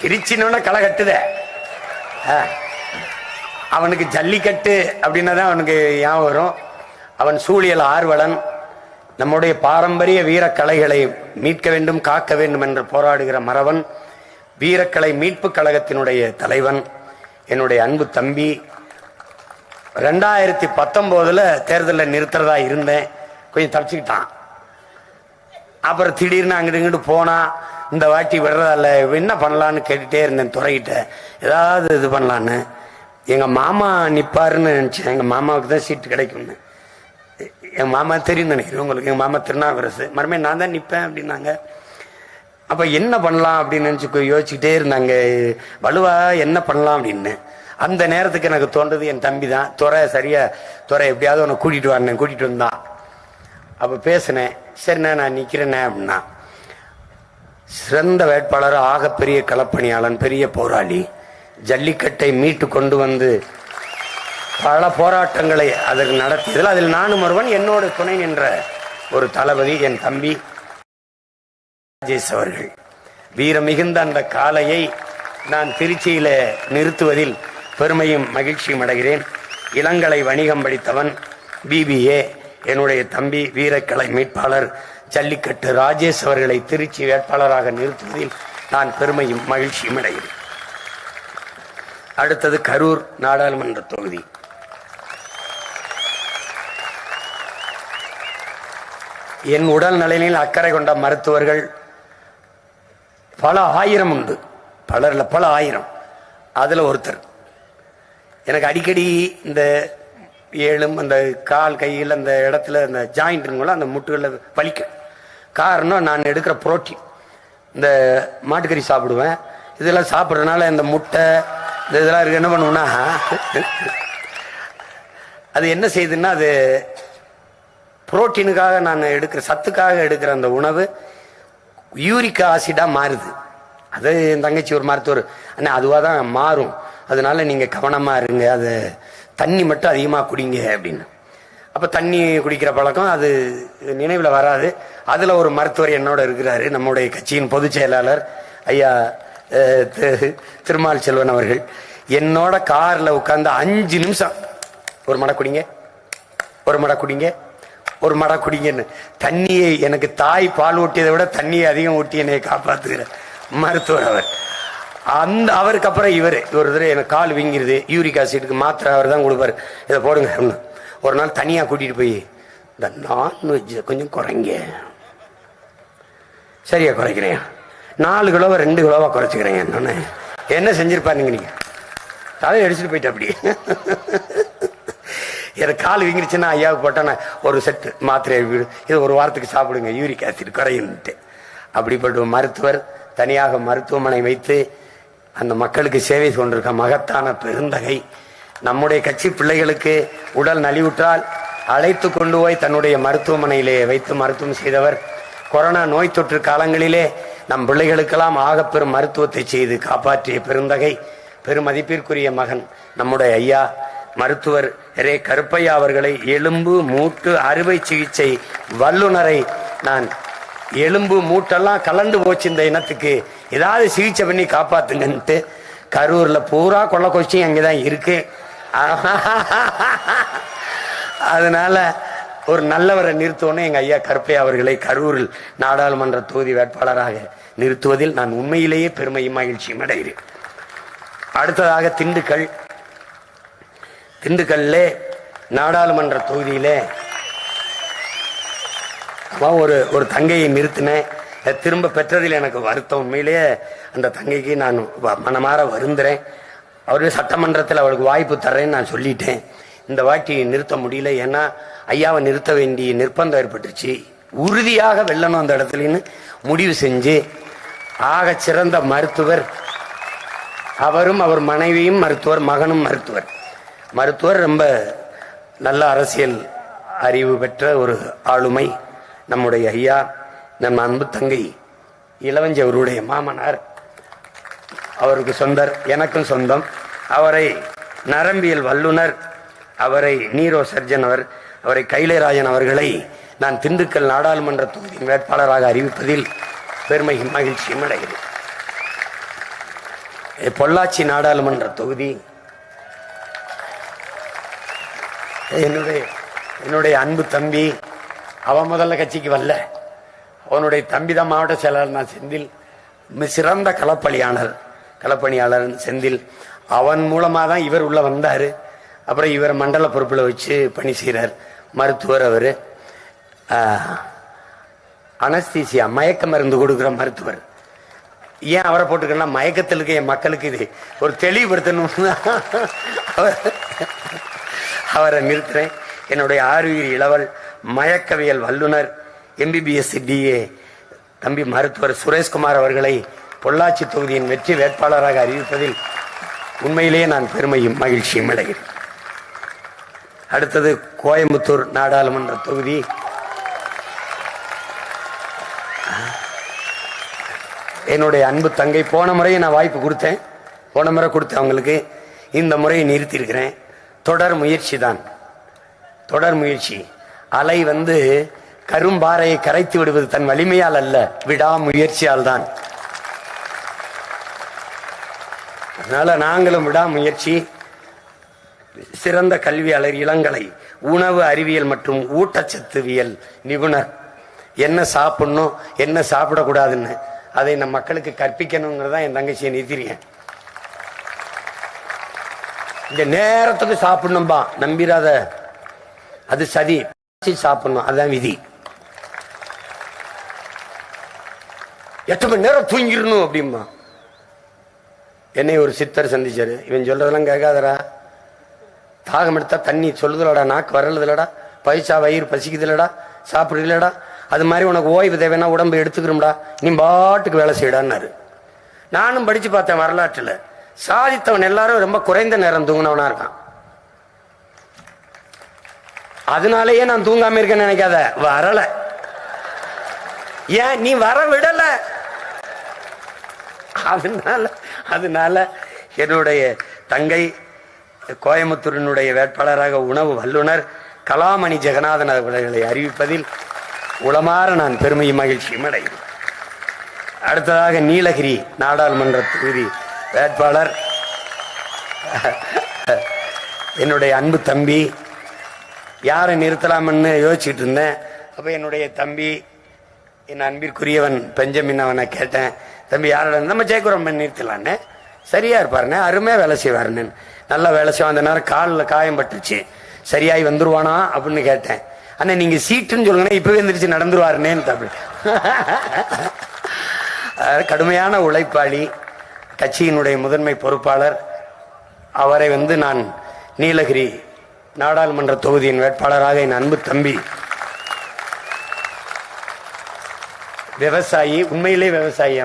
Speaker 1: திருச்சின்னு களை கட்டுத. அவனுக்கு ஜல்லிக்கட்டு அப்படின்னா தான் அவனுக்கு ஞாபகம் வரும். அவன் சூழியல் ஆர்வலன். நம்முடைய பாரம்பரிய வீரக்கலைகளை மீட்க வேண்டும், காக்க வேண்டும் என்று போராடுகிற மறவன். வீரக்கலை மீட்பு கழகத்தினுடைய தலைவன், என்னுடைய அன்பு தம்பி. 2019 தேர்தலில் நிறுத்துறதா இருந்தேன், கொஞ்சம் தப்பிச்சுக்கிட்டான். அப்புறம் திடீர்னு அங்கிட்டு இங்கிட்டு போனா, இந்த வாட்டி விடுறதால என்ன பண்ணலான்னு கேட்டுட்டே இருந்தேன் துறைகிட்ட, ஏதாவது இது பண்ணலான்னு. எங்க மாமா நிப்பாருன்னு நினைச்சேன். எங்க மாமாவுக்கு தான் சீட்டு கிடைக்கும்னு. எங்க மாமா தெரியும் நினைக்கிறேன் உங்களுக்கு. எங்க மாமா திருநாவுக்கரசு, மறுபடியும் நான் தான் நிற்பேன் அப்படின்னாங்க. அப்ப என்ன பண்ணலாம் அப்படின்னு நினைச்சு யோசிச்சுட்டே இருந்தாங்க, வலுவா என்ன பண்ணலாம் அப்படின்னு. அந்த நேரத்துக்கு எனக்கு தோன்றது என் தம்பி தான். துறை எப்படியாவது உன்னை கூட்டிட்டு வந்தான். அப்ப பேசினேன், சரிண்ணே நான் நிக்கிறேனே அப்படின்னா. சிறந்த வேட்பாளர், ஆகப்பெரிய களப்பணியாளன், பெரிய போராளி, ஜல்லிக்கட்டை மீட்டு கொண்டு வந்து பல போராட்டங்களை அதற்கு நடத்தியதில் அதில் நானும் ஒருவன். என்னோட துணை நின்ற ஒரு தளபதி என் தம்பி ராஜேஷ் அவர்கள். வீரம் மிகுந்த அந்த காளையை நான் திருச்சியில நிறுத்துவதில் பெருமையும் மகிழ்ச்சியும் அடைகிறேன். இளங்கலை வணிகம் படித்தவன், BBA, என்னுடைய தம்பி வீரக்கலை மீட்பாளர் ஜல்லிக்கட்டு ராஜேஷ் அவர்களை திருச்சி வேட்பாளராக நிறுத்துவதில் நான் பெருமையும் மகிழ்ச்சியும் அடைகிறேன். அடுத்தது கரூர் நாடாளுமன்ற தொகுதி. என் உடல் நலனில் அக்கறை கொண்ட மருத்துவர்கள் பல ஆயிரம் உண்டு, பல ஆயிரம். அதுல ஒருத்தர் எனக்கு அடிக்கடி இந்த அந்த கால் கையில் அந்த இடத்துல அந்த ஜாயிண்ட் அந்த முட்டுகளில் வலிக்கும். காரணம், நான் எடுக்கிற புரோட்டீன். இந்த மாட்டுக்கறி சாப்பிடுவேன், இதெல்லாம் சாப்பிட்றதுனால இந்த முட்டை இதெல்லாம் இருக்கு. என்ன பண்ணுவோம்னா, அது என்ன செய்யுதுன்னா, அது புரோட்டீனுக்காக நான் எடுக்கிற, சத்துக்காக எடுக்கிற அந்த உணவு யூரிக் ஆசிடா மாறுது. அது என் தங்கச்சி ஒரு மருத்துவர், அண்ணா அதுவாக தான் மாறும், அதனால நீங்க கவனமா இருங்க, அது தண்ணி மட்டும் அதிகமாக குடிங்க அப்படின்னு. அப்ப தண்ணி குடிக்கிற பழக்கம் அது நினைவில் வராது. அதுல ஒரு மருத்துவர் என்னோட இருக்கிறாரு, நம்முடைய கட்சியின் பொதுச் செயலாளர் ஐயா திருமால் செல்வன் அவர்கள். என்னோட கார்ல உட்கார்ந்து 5 நிமிஷம் ஒரு மடை குடிங்க, ஒரு மடை குடிங்க, ஒரு மடை குடிங்கன்னு தண்ணியை, எனக்கு தாய் பால் ஊட்டியதை விட தண்ணியை அதிகம் ஊட்டி என்னை காப்பாத்துகிற மருத்துவர் அவர். அவருக்கு அப்புறம் இவர் எனக்கு கால் வீங்கிருது, யூரிக் ஆசிடுக்கு மாத்திரை அவர் தான் கொடுப்பாரு, இதை போடுங்க அப்படின்னு. ஒரு நாள் தனியா கூட்டிட்டு போய், இந்த நான்வெஜ் கொஞ்சம் குறைங்க. சரியா குறைக்கிறேன், 4 கிலோவா 2 கிலோவா குறைச்சிக்கிறேன். என்னன்னு என்ன செஞ்சிருப்பாருங்க, நீங்க தலையை அடிச்சுட்டு போயிட்டு அப்படி எனக்கு கால் வீங்கிருச்சுன்னா ஐயாவுக்கு போட்டேன்னா ஒரு செட்டு மாத்திரை இது ஒரு வாரத்துக்கு சாப்பிடுங்க, யூரிக் ஆசிட் குறையுன்ட்டு. அப்படிப்பட்ட மருத்துவர் தனியாக மருத்துவமனை வைத்து அந்த மக்களுக்கு சேவை கொண்டிருக்க மகத்தான பெருந்தகை. நம்முடைய கட்சி பிள்ளைகளுக்கு உடல் நலிவுற்றால் அழைத்து கொண்டு போய் தன்னுடைய மருத்துவமனையிலே வைத்து மருத்துவம் செய்தவர். கொரோனா நோய் தொற்று காலங்களிலே நம் பிள்ளைகளுக்கெல்லாம் ஆகப்பெரும் மருத்துவத்தை செய்து காப்பாற்றிய பெருந்தகை, பெருமதிப்பிற்குரிய மகன் நம்முடைய ஐயா மருத்துவர் ரே கருப்பையா அவர்களை, எலும்பு மூட்டு அறுவை சிகிச்சை வல்லுநரை நான் எலும்பு மூட்டெல்லாம் கலந்து போச்சு இந்த இனத்துக்கு, ஏதாவது சிகிச்சை பண்ணி காப்பாத்துங்கன்ட்டு கரூர்ல பூரா கொள்ள கொச்சி அங்கேதான் இருக்கு. அதனால ஒரு நல்லவரை நிறுத்தணும். எங்க ஐயா கருப்பையா அவர்களை கரூரில் நாடாளுமன்ற தொகுதி வேட்பாளராக நிறுத்துவதில் நான் உண்மையிலேயே பெருமையும் மகிழ்ச்சியும் அடைகிறேன். அடுத்ததாக திண்டுக்கல்ல நாடாளுமன்ற தொகுதியிலே ஒரு தங்கையை நிறுத்தினேன். திரும்ப பெற்றதில் எனக்கு வருத்தம். உண்மையிலேயே அந்த தங்கைக்கு நான் மனமாற வருந்துறேன். அவரு சட்டமன்றத்தில் அவளுக்கு வாய்ப்பு தர்றேன்னு நான் சொல்லிட்டேன். இந்த வாட்டி நிறுத்த முடியல. ஏன்னா ஐயாவை நிறுத்த வேண்டிய நிர்பந்தம் ஏற்பட்டுச்சு. உறுதியாக வெல்லணும் அந்த இடத்துலன்னு முடிவு செஞ்சு ஆக சிறந்த மருத்துவர் அவரும், அவர் மனைவியும் மருத்துவர், மகனும் மருத்துவர் ரொம்ப நல்ல அரசியல் அறிவு பெற்ற ஒரு ஆளுமை நம்முடைய ஐயா. நம்ம அன்பு தங்கை இளவஞ்சி அவருடைய மாமனார், அவருக்கு சொந்தர், எனக்கும் சொந்தம். அவரை நரம்பியல் வல்லுனர், அவரை நீரோ சர்ஜன், அவரை கைலைராஜன் அவர்களை நான் திண்டுக்கல் நாடாளுமன்ற தொகுதியின் வேட்பாளராக அறிவிப்பதில் பெருமை மகிழ்ச்சியும் அடைகிறேன். பொள்ளாச்சி நாடாளுமன்ற தொகுதி என்னுடைய அன்பு தம்பி, அவன் முதல்ல கட்சிக்கு வரல, அவனுடைய தம்பி தான் மாவட்ட செயலாளர். நான் செந்தில் சிறந்த களப்பணியாளர் செந்தில். அவன் மூலமாக தான் இவர் உள்ள வந்தார். அப்புறம் இவர் மண்டல பொறுப்பில் வச்சு பணி செய்கிறார். மருத்துவர் அவர், அனஸ்தீசியா மயக்க மருந்து கொடுக்குற மருத்துவர். ஏன் அவரை போட்டுக்கன்னா மயக்கத்தில் இருக்க என் மக்களுக்கு இது ஒரு தெளிவுபடுத்தணும், அவரை நிறுத்துறேன். என்னுடைய ஆறுயிர் இளவல் மயக்கவியல் வல்லுனர் MBBS DA தம்பி மருத்துவர் சுரேஷ்குமார் அவர்களை பொள்ளாச்சி தொகுதியின் வெற்றி வேட்பாளராக அறிவிப்பதில் உண்மையிலேயே நான் பெருமையும் மகிழ்ச்சியும் அடைகிறேன். அடுத்தது கோயம்புத்தூர் நாடாளுமன்ற தொகுதி. என்னுடைய அன்பு தங்கை, போன முறையை நான் வாய்ப்பு கொடுத்தேன், அவங்களுக்கு. இந்த முறையை நிறுத்தியிருக்கிறேன். தொடர் முயற்சி. அலை கரும்பாறையை கரைத்து விடுவது தன் வலிமையால் அல்ல, விடாமுயற்சியால் தான். அதனால நாங்களும் விடாமுயற்சி. சிறந்த கல்வியாளர், இளங்கலை உணவு அறிவியல் மற்றும் ஊட்டச்சத்துவியல் நிபுணர். என்ன சாப்பிடணும், என்ன சாப்பிடக்கூடாதுன்னு அதை நம் மக்களுக்கு கற்பிக்கணுங்கிறதான் என் தங்கச்சியை நிறுத்திருக்கேன். இந்த நேரத்துக்கு சாப்பிடணும்பா, நம்பிராத, அது சதி. சாப்பிடணும், அதுதான் விதி. 8 மணி நேரம் தூங்கிடணும் அப்படிம்பா. என்னை ஒரு சித்தர் சந்திச்சாரு. இவன் சொல்றதெல்லாம் கேட்காதரா, தாகம் எடுத்தா தண்ணி சொல்லுதலடா, நாக்கு வரலதுலடா, பைசா வயிறு பசிக்குதுலடா, சாப்பிடுதுலடா, அது மாதிரி உனக்கு ஓய்வு தேவைன்னா உடம்பு எடுத்துக்கிறோம்டா, நீ பாட்டுக்கு வேலை செய்யடான்னாரு. நானும் படிச்சு பார்த்தேன் வரலாற்றுல, சாதித்தவன் எல்லாரும் ரொம்ப குறைந்த நேரம் தூங்கினவனா இருக்கான். அதனாலேயே நான் தூங்காம இருக்கேன்னு நினைக்காத, வரல. ஏன் நீ வர விடல, அதனால என்னுடைய தங்கை கோயம்புத்தூரினுடைய வேட்பாளராக உணவு வல்லுனர் கலாமணி ஜெகநாதன் அவர்களை அறிவிப்பதில் உளமாற நான் பெருமையும் மகிழ்ச்சியும் அடைகிறேன். அடுத்ததாக நீலகிரி நாடாளுமன்ற தொகுதி வேட்பாளர் என்னுடைய அன்பு தம்பி. யாரை நிறுத்தலாம்னு யோசிச்சுட்டு இருந்தேன். அப்ப என்னுடைய தம்பி, என் அன்பிற்குரியவன் பெஞ்சமின், அவனை கேட்டேன், தம்பி யாரோட நம்ம ஜெயக்குரம்மன் நிறுத்தலான்னு. சரியா இருப்பாருன்னு, அருமையா வேலை செய்வாருன்னு. நல்லா வேலை செய்வான். அந்த நேரம் காலில் காயம் பட்டுச்சு, சரியாய் வந்துருவானா அப்படின்னு கேட்டேன். அண்ணா நீங்க சீட்டுன்னு சொல்லுங்கன்னா இப்பவே எந்திரிச்சு நடந்துருவாருன்னு தம்பி. கடுமையான உழைப்பாளி, கட்சியினுடைய முதன்மை பொறுப்பாளர். அவரை நான் நீலகிரி நாடாளுமன்ற தொகுதியின் வேட்பாளராக என் அன்பு தம்பி விவசாயி, உண்மையிலே விவசாயி,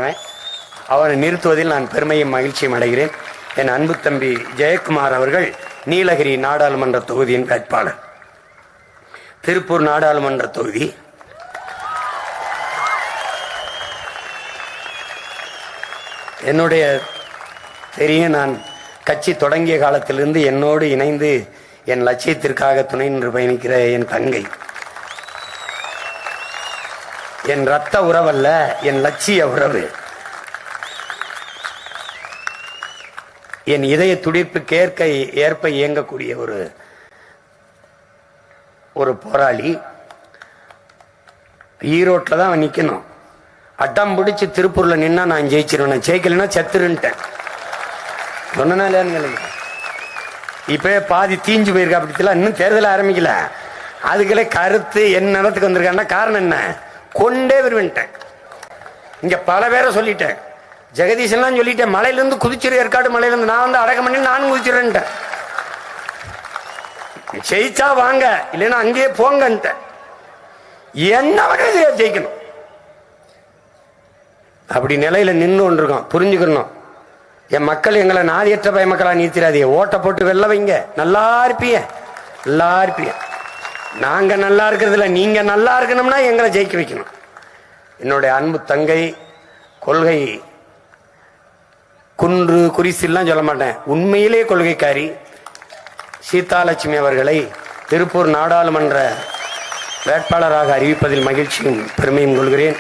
Speaker 1: அவனை நிறுத்துவதில் நான் பெருமையும் மகிழ்ச்சியும் அடைகிறேன். என் அன்பு தம்பி ஜெயக்குமார் அவர்கள் நீலகிரி நாடாளுமன்ற தொகுதியின் வேட்பாளர். திருப்பூர் நாடாளுமன்ற தொகுதி என்னுடைய தெரியும். நான் கட்சி தொடங்கிய காலத்திலிருந்து என்னோடு இணைந்து என் லட்சியத்திற்காக துணை நின்று பயணிக்கிற என் தங்கை, என் ரத்த உறவல்ல, என் லட்சிய உறவு, என் இதய துடிப்புக்கு ஏற்ப இயங்கக்கூடிய ஒரு போராளி. ஈரோட்டில் தான் அவன் நிற்கணும். அட்டம் பிடிச்சி திருப்பூர்ல நின்னா நான் ஜெயிச்சிருவேன், ஜெயிக்கலைன்னா செத்துருன்ட்டேன். சொன்னா இப்ப பாதி தீஞ்சு போயிருக்கா. அப்படி இன்னும் தேர்தல் ஆரம்பிக்கல, அதுக்களே கருத்து என் நிலத்துக்கு வந்திருக்கான்னா காரணம் என்ன? கொண்டே வருவேன்ட்டேன். இங்க பல பேரை சொல்லிட்டேன், ஜெகதீஷன்லாம் சொல்லிட்டேன், மலையிலிருந்து குதிச்சிரு, ஏற்காடு மலையிலிருந்து நான் வந்து அடக்கம் பண்ணி நானும் குதிச்சிருன்ட்டேன். ஜெயிச்சா வாங்க, இல்லைன்னா அங்கேயே போங்கன்ட்ட. என்ன ஜெயிக்கணும் அப்படி நிலையில நின்று கொண்டிருக்கோம். புரிஞ்சுக்கணும், என் மக்கள் எங்களை நாதியற்ற பய மக்களா நீத்திராதீங்க. ஓட்ட போட்டு வெல்ல வைங்க, நல்லா இருப்பீங்க, நல்லா இருப்பீங்க. நாங்க நல்லா இருக்கிறதுல நீங்க நல்லா இருக்கணும்னா எங்களை ஜெயிக்க வைக்கணும். என்னுடைய அன்பு தங்கை, கொள்கை குன்று குறிசில்லாம் சொல்ல மாட்டேன், உண்மையிலே கொள்கைக்காரி சீதாலட்சுமி அவர்களை திருப்பூர் நாடாளுமன்ற வேட்பாளராக அறிவிப்பதில் மகிழ்ச்சியும் பெருமையும் கொள்கிறேன்.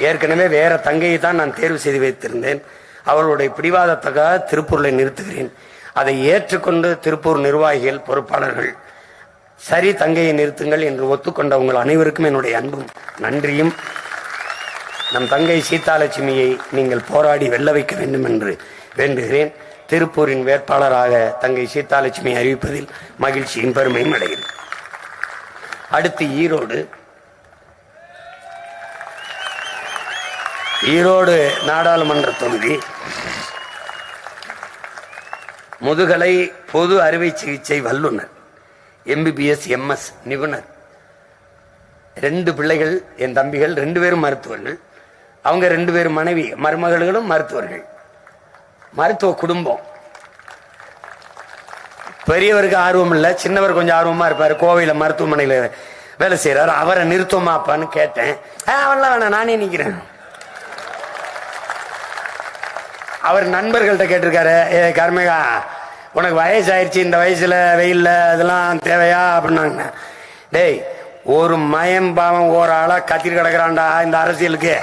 Speaker 1: ஏற்கனவே வேற தங்கையை தான் நான் தேர்வு செய்து வைத்திருந்தேன். அவர்களுடைய பிடிவாதத்துக்காக திருப்பூரில் நிறுத்துகிறேன். அதை ஏற்றுக்கொண்டு திருப்பூர் நிர்வாகிகள், பொறுப்பாளர்கள் சரி தங்கையை நிறுத்துங்கள் என்று ஒத்துக்கொண்ட உங்கள் அனைவருக்கும் என்னுடைய அன்பும் நன்றியும். நம் தங்கை சீதாலட்சுமியை நீங்கள் போராடி வெல்ல வைக்க வேண்டும் என்று வேண்டுகிறேன். திருப்பூரின் வேட்பாளராக தங்கை சீதாலட்சுமியை அறிவிப்பதில் மகிழ்ச்சியும் பெருமையும் அடைகிறேன். அடுத்து ஈரோடு நாடாளுமன்ற தொகுதி முதுகலை பொது அறுவை சிகிச்சை வல்லுநர், MBBS MS நிபுணர். 2 பிள்ளைகள், என் தம்பிகள் 2 பேரும் மருத்துவர்கள். அவங்க 2 பேரும் மருமகளும் மருத்துவர்கள். மருத்துவ குடும்பம். பெரியவருக்கு ஆர்வம் இல்லை, சின்னவர் கொஞ்சம் ஆர்வமா இருப்பாரு. கோவையில மருத்துவமனையில வேலை செய்யறாரு. அவரை நிறுத்துவமாப்பான்னு கேட்டேன். அவெல்லாம் வேணாம், நானே நிக்கிறேன். அவர் நண்பர்கள்ட்ட கேட்டிருக்காரு, கர்மேகா உனக்கு வயசாயிருச்சு, இந்த வயசுல வெயில்ல அதெல்லாம் தேவையா அப்படின்னாங்க. டேய், ஒரு மயம் பாவம் ஒரு ஆளா கத்திரி கிடக்குறான்டா இந்த அரசியலுக்கு.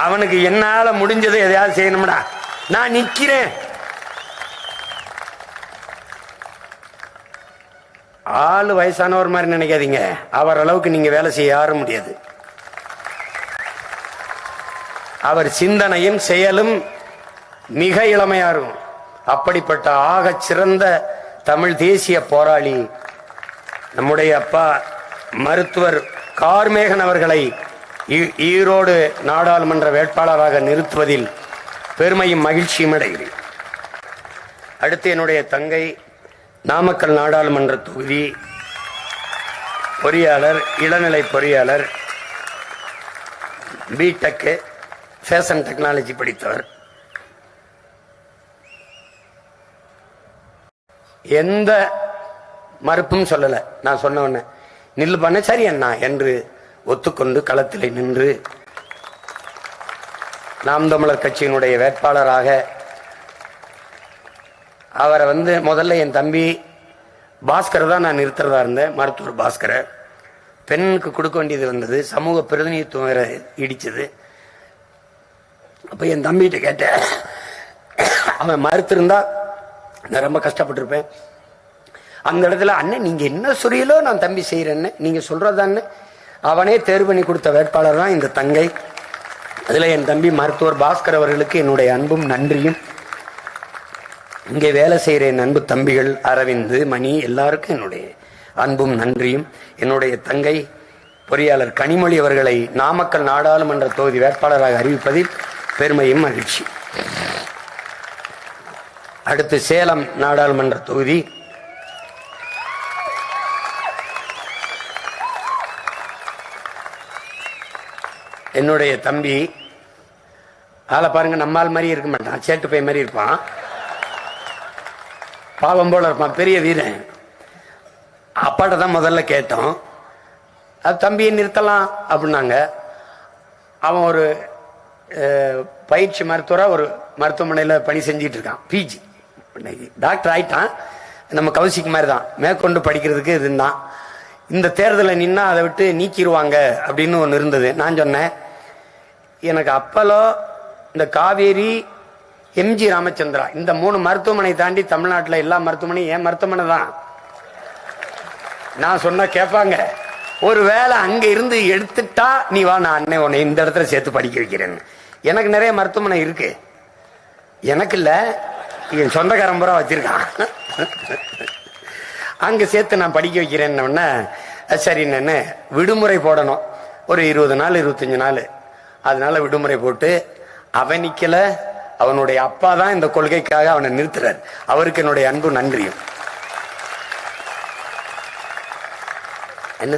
Speaker 1: அவனுக்கு என்னால முடிஞ்சது எதையாவது செய்யணும்டா, நான் நிக்கிறேன். ஆளு வயசானவர் மாதிரி நினைக்காதீங்க, அவர் அளவுக்கு நீங்க வேலை செய்ய யாரும் முடியாது. அவர் சிந்தனையும் செயலும் மிக இளமையா இருக்கும். அப்படிப்பட்ட ஆக சிறந்த தமிழ் தேசிய போராளி நம்முடைய அப்பா மருத்துவர் கார்மேகன் அவர்களை ஈரோடு நாடாளுமன்ற வேட்பாளராக நிறுத்துவதில் பெருமையும் மகிழ்ச்சியும் அடைகிறேன். அடுத்து என்னுடைய தங்கை நாமக்கல் நாடாளுமன்ற தொகுதி பொறியாளர், இளநிலை பொறியாளர், B.Tech ஃபேஷன் டெக்னாலஜி படித்தவர். எந்த மறுப்பும் சொல்லல. நான் சொன்ன உடனே நில்லு பண்ண சரி அண்ணா என்று ஒத்துக்கொண்டு களத்தில் நின்று நாம் தமிழர் கட்சியினுடைய வேட்பாளராக அவரை முதல்ல என் தம்பி பாஸ்கர் தான் நான் நிறுத்துறதா இருந்தேன். மருத்துவர் பாஸ்கரை பெண்ணுக்கு கொடுக்க வேண்டியது வந்தது, சமூக பிரதிநிதித்துவம் வேற இடிச்சது. அப்ப என் தம்பிகிட்ட கேட்டேன், அவன் மறுத்திருந்தா நான் ரொம்ப கஷ்டப்பட்டிருப்பேன். அந்த இடத்துல அண்ணன் நீங்க என்ன சொல்றீங்களோ நான் தம்பி செய்யறேன்னு நீங்க சொல்றதான்னு அவனே தேர்வு பண்ணி கொடுத்த வேட்பாளர் தான் இந்த தங்கை. அதுல என் தம்பி மருத்துவர் பாஸ்கர் அவர்களுக்கு என்னுடைய அன்பும் நன்றியும். இங்கே வேலை செய்கிற என் அன்பு தம்பிகள் அரவிந்த், மணி எல்லாருக்கும் என்னுடைய அன்பும் நன்றியும். என்னுடைய தங்கை பொறியாளர் கனிமொழி அவர்களை நாமக்கல் நாடாளுமன்ற தொகுதி வேட்பாளராக அறிவிப்பதில் பெருமையும் மகிழ்ச்சி. அடுத்து சேலம் நாடாளுமன்ற தொகுதி என்னுடைய தம்பி ஆளை பாருங்க, நம்மால் மாதிரி இருக்க மாட்டான், சேட்டு பை மாதிரி இருப்பான், பாவம் போல இருப்பான், பெரிய வீரன். அப்பாட்ட தான் முதல்ல கேட்டோம், அது தம்பியை நிறுத்தலாம் அப்படின்னாங்க. அவன் ஒரு பயிற்சி மருத்துவராக ஒரு மருத்துவமனையில் பணி செஞ்சிட்டு இருக்கான், பிஜி டாக்டர் ஆயிட்டான். நம்ம கௌசிக் மாதிரி தான், மேற்கொண்டு படிக்கிறதுக்கு இதுதான். இந்த தேர்தலில் நின்னா அதை விட்டு நீக்கிடுவாங்க அப்படின்னு ஒன்று இருந்தது. நான் சொன்னேன், எனக்கு அப்பலோ, இந்த காவேரி, எம்ஜி ராமச்சந்திரா, இந்த 3 மருத்துவமனை தாண்டி தமிழ்நாட்டில் எல்லா மருத்துவமனையும் என் மருத்துவமனை தான். நான் சொன்ன கேட்பாங்க, ஒருவேளை அங்க இருந்து எடுத்துட்டா நீ வா, நான் அண்ணன் உன்னை இந்த இடத்துல சேர்த்து படிக்க வைக்கிறேன்னு. எனக்கு நிறைய மருத்துவமனை இருக்கு, எனக்கு இல்ல, என் சொந்தக்காரன் பூரா வச்சிருக்கான், அங்க சேர்த்து நான் படிக்க வைக்கிறேன்னு. சரி, நான் விடுமுறை போடணும், ஒரு 20 நாள் 25 நாள், அதனால விடுமுறை போட்டு அவன் நிக்கல, அவனுடைய அப்பா தான் இந்த கொள்கைக்காக அவனை நிறுத்துறார். அவருக்கு என்னுடைய அன்பு நன்றியும். என்ன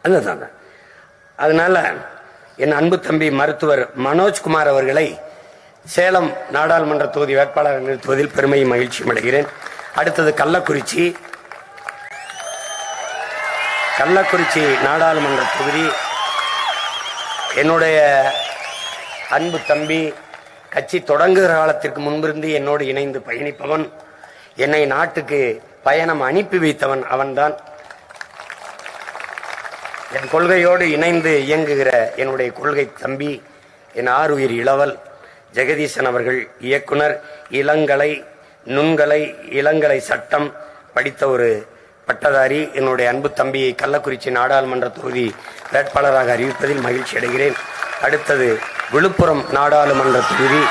Speaker 1: அதுதான். அதனால என் அன்பு தம்பி மருத்துவர் மனோஜ்குமார் அவர்களை சேலம் நாடாளுமன்ற தொகுதி வேட்பாளர் நிறுத்துவதில் பெருமையும் மகிழ்ச்சியும் அடைகிறேன். அடுத்தது கள்ளக்குறிச்சி நாடாளுமன்ற தொகுதி என்னுடைய அன்பு தம்பி, கட்சி தொடங்குகிற காலத்திற்கு முன்பிருந்து என்னோடு இணைந்து பயணிப்பவன், என்னை நாட்டுக்கு பயணம் அனுப்பி வைத்தவன் அவன்தான். என் கொள்கையோடு இணைந்து இயங்குகிற என்னுடைய கொள்கை தம்பி, என் ஆருயிர் இளவல் ஜெகதீசன் அவர்கள், இயக்குனர், இளங்கலை, நுண்கலை, இளங்கலை சட்டம் படித்த ஒரு பட்டதாரி. என்னுடைய அன்பு தம்பியை கள்ளக்குறிச்சி நாடாளுமன்ற தொகுதி வேட்பாளராக அறிவிப்பதில் மகிழ்ச்சி அடைகிறேன். அடுத்தது விழுப்புரம் நாடாளுமன்ற தொகுதி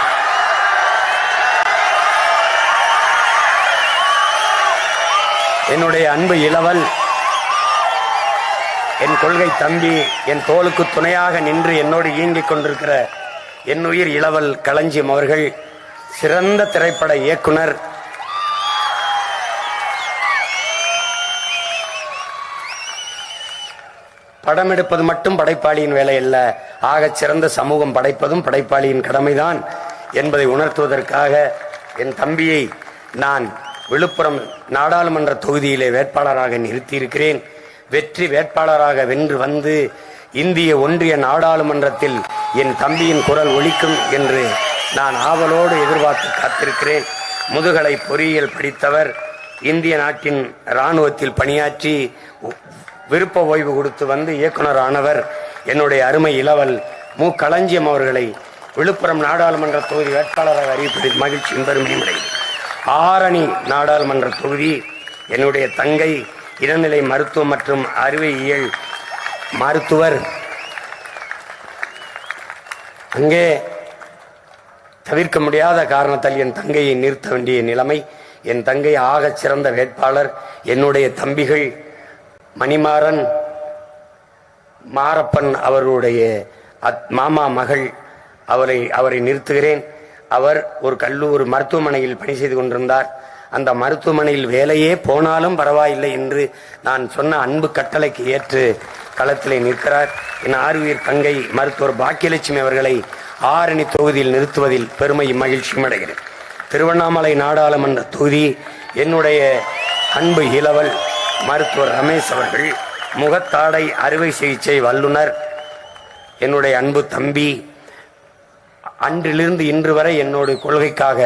Speaker 1: என்னுடைய அன்பு இளவல், என் கொள்கை தம்பி, என் தோளுக்கு துணையாக நின்று என்னோடு இயங்கிக் கொண்டிருக்கிற என் உயிர் இளவல் களஞ்சியம் அவர்கள், சிறந்த திரைப்பட இயக்குனர். படம் எடுப்பது மட்டும் படைப்பாளியின் வேலை அல்ல, ஆகச் சிறந்த சமூகம் படைப்பதும் படைப்பாளியின் கடமைதான் என்பதை உணர்த்துவதற்காக என் தம்பியை நான் விழுப்புரம் நாடாளுமன்ற தொகுதியிலே வேட்பாளராக நிறுத்தியிருக்கிறேன். வெற்றி வேட்பாளராக வென்று வந்து இந்திய ஒன்றிய நாடாளுமன்றத்தில் என் தம்பியின் குரல் ஒலிக்கும் என்று நான் ஆவலோடு எதிர்பார்த்து காத்திருக்கிறேன். முதுகலை பொறியியல் படித்தவர், இந்திய நாட்டின் இராணுவத்தில் பணியாற்றி விருப்ப ஓய்வு கொடுத்து வந்து இயக்குனர் ஆனவர் என்னுடைய அருமை இளவல் மு. களஞ்சியம் அவர்களை விழுப்புரம் நாடாளுமன்ற தொகுதி வேட்பாளராக அறிவிப்பதில் மகிழ்ச்சியும் பெருமையும் அடைகிறேன். ஆரணி நாடாளுமன்ற தொகுதி என்னுடைய தங்கை, இளநிலை மருத்துவம் மற்றும் அறிவியல் மருத்துவர். அங்கே தவிர்க்க முடியாத காரணத்தால் என் தங்கையை நிறுத்த வேண்டிய நிலைமை. என் தங்கை ஆகச் சிறந்த வேட்பாளர். என்னுடைய தம்பிகள் மணிமாறன், மாரப்பன் அவருடைய மாமா மகள், அவரை நிறுத்துகிறேன். அவர் ஒரு கல்லூரி மருத்துவமனையில் பணி செய்து கொண்டிருந்தார். அந்த மருத்துவமனையில் வேலையே போனாலும் பரவாயில்லை என்று நான் சொன்ன அன்பு கட்டளைக்கு ஏற்று களத்திலே நிற்கிறார். என் ஆறுயிர் தங்கை மருத்துவர் பாக்கியலட்சுமி அவர்களை ஆரணி தொகுதியில் நிறுத்துவதில் பெருமையும் மகிழ்ச்சியும் அடைகிறேன். திருவண்ணாமலை நாடாளுமன்ற தொகுதி என்னுடைய அன்பு இளவல் மருத்துவர் ரமேஷ் அவர்கள், முகத்தாடை அறுவை சிகிச்சை வல்லுனர். என்னுடைய அன்பு தம்பி, அன்றிலிருந்து இன்று வரை என்னோட கொள்கைக்காக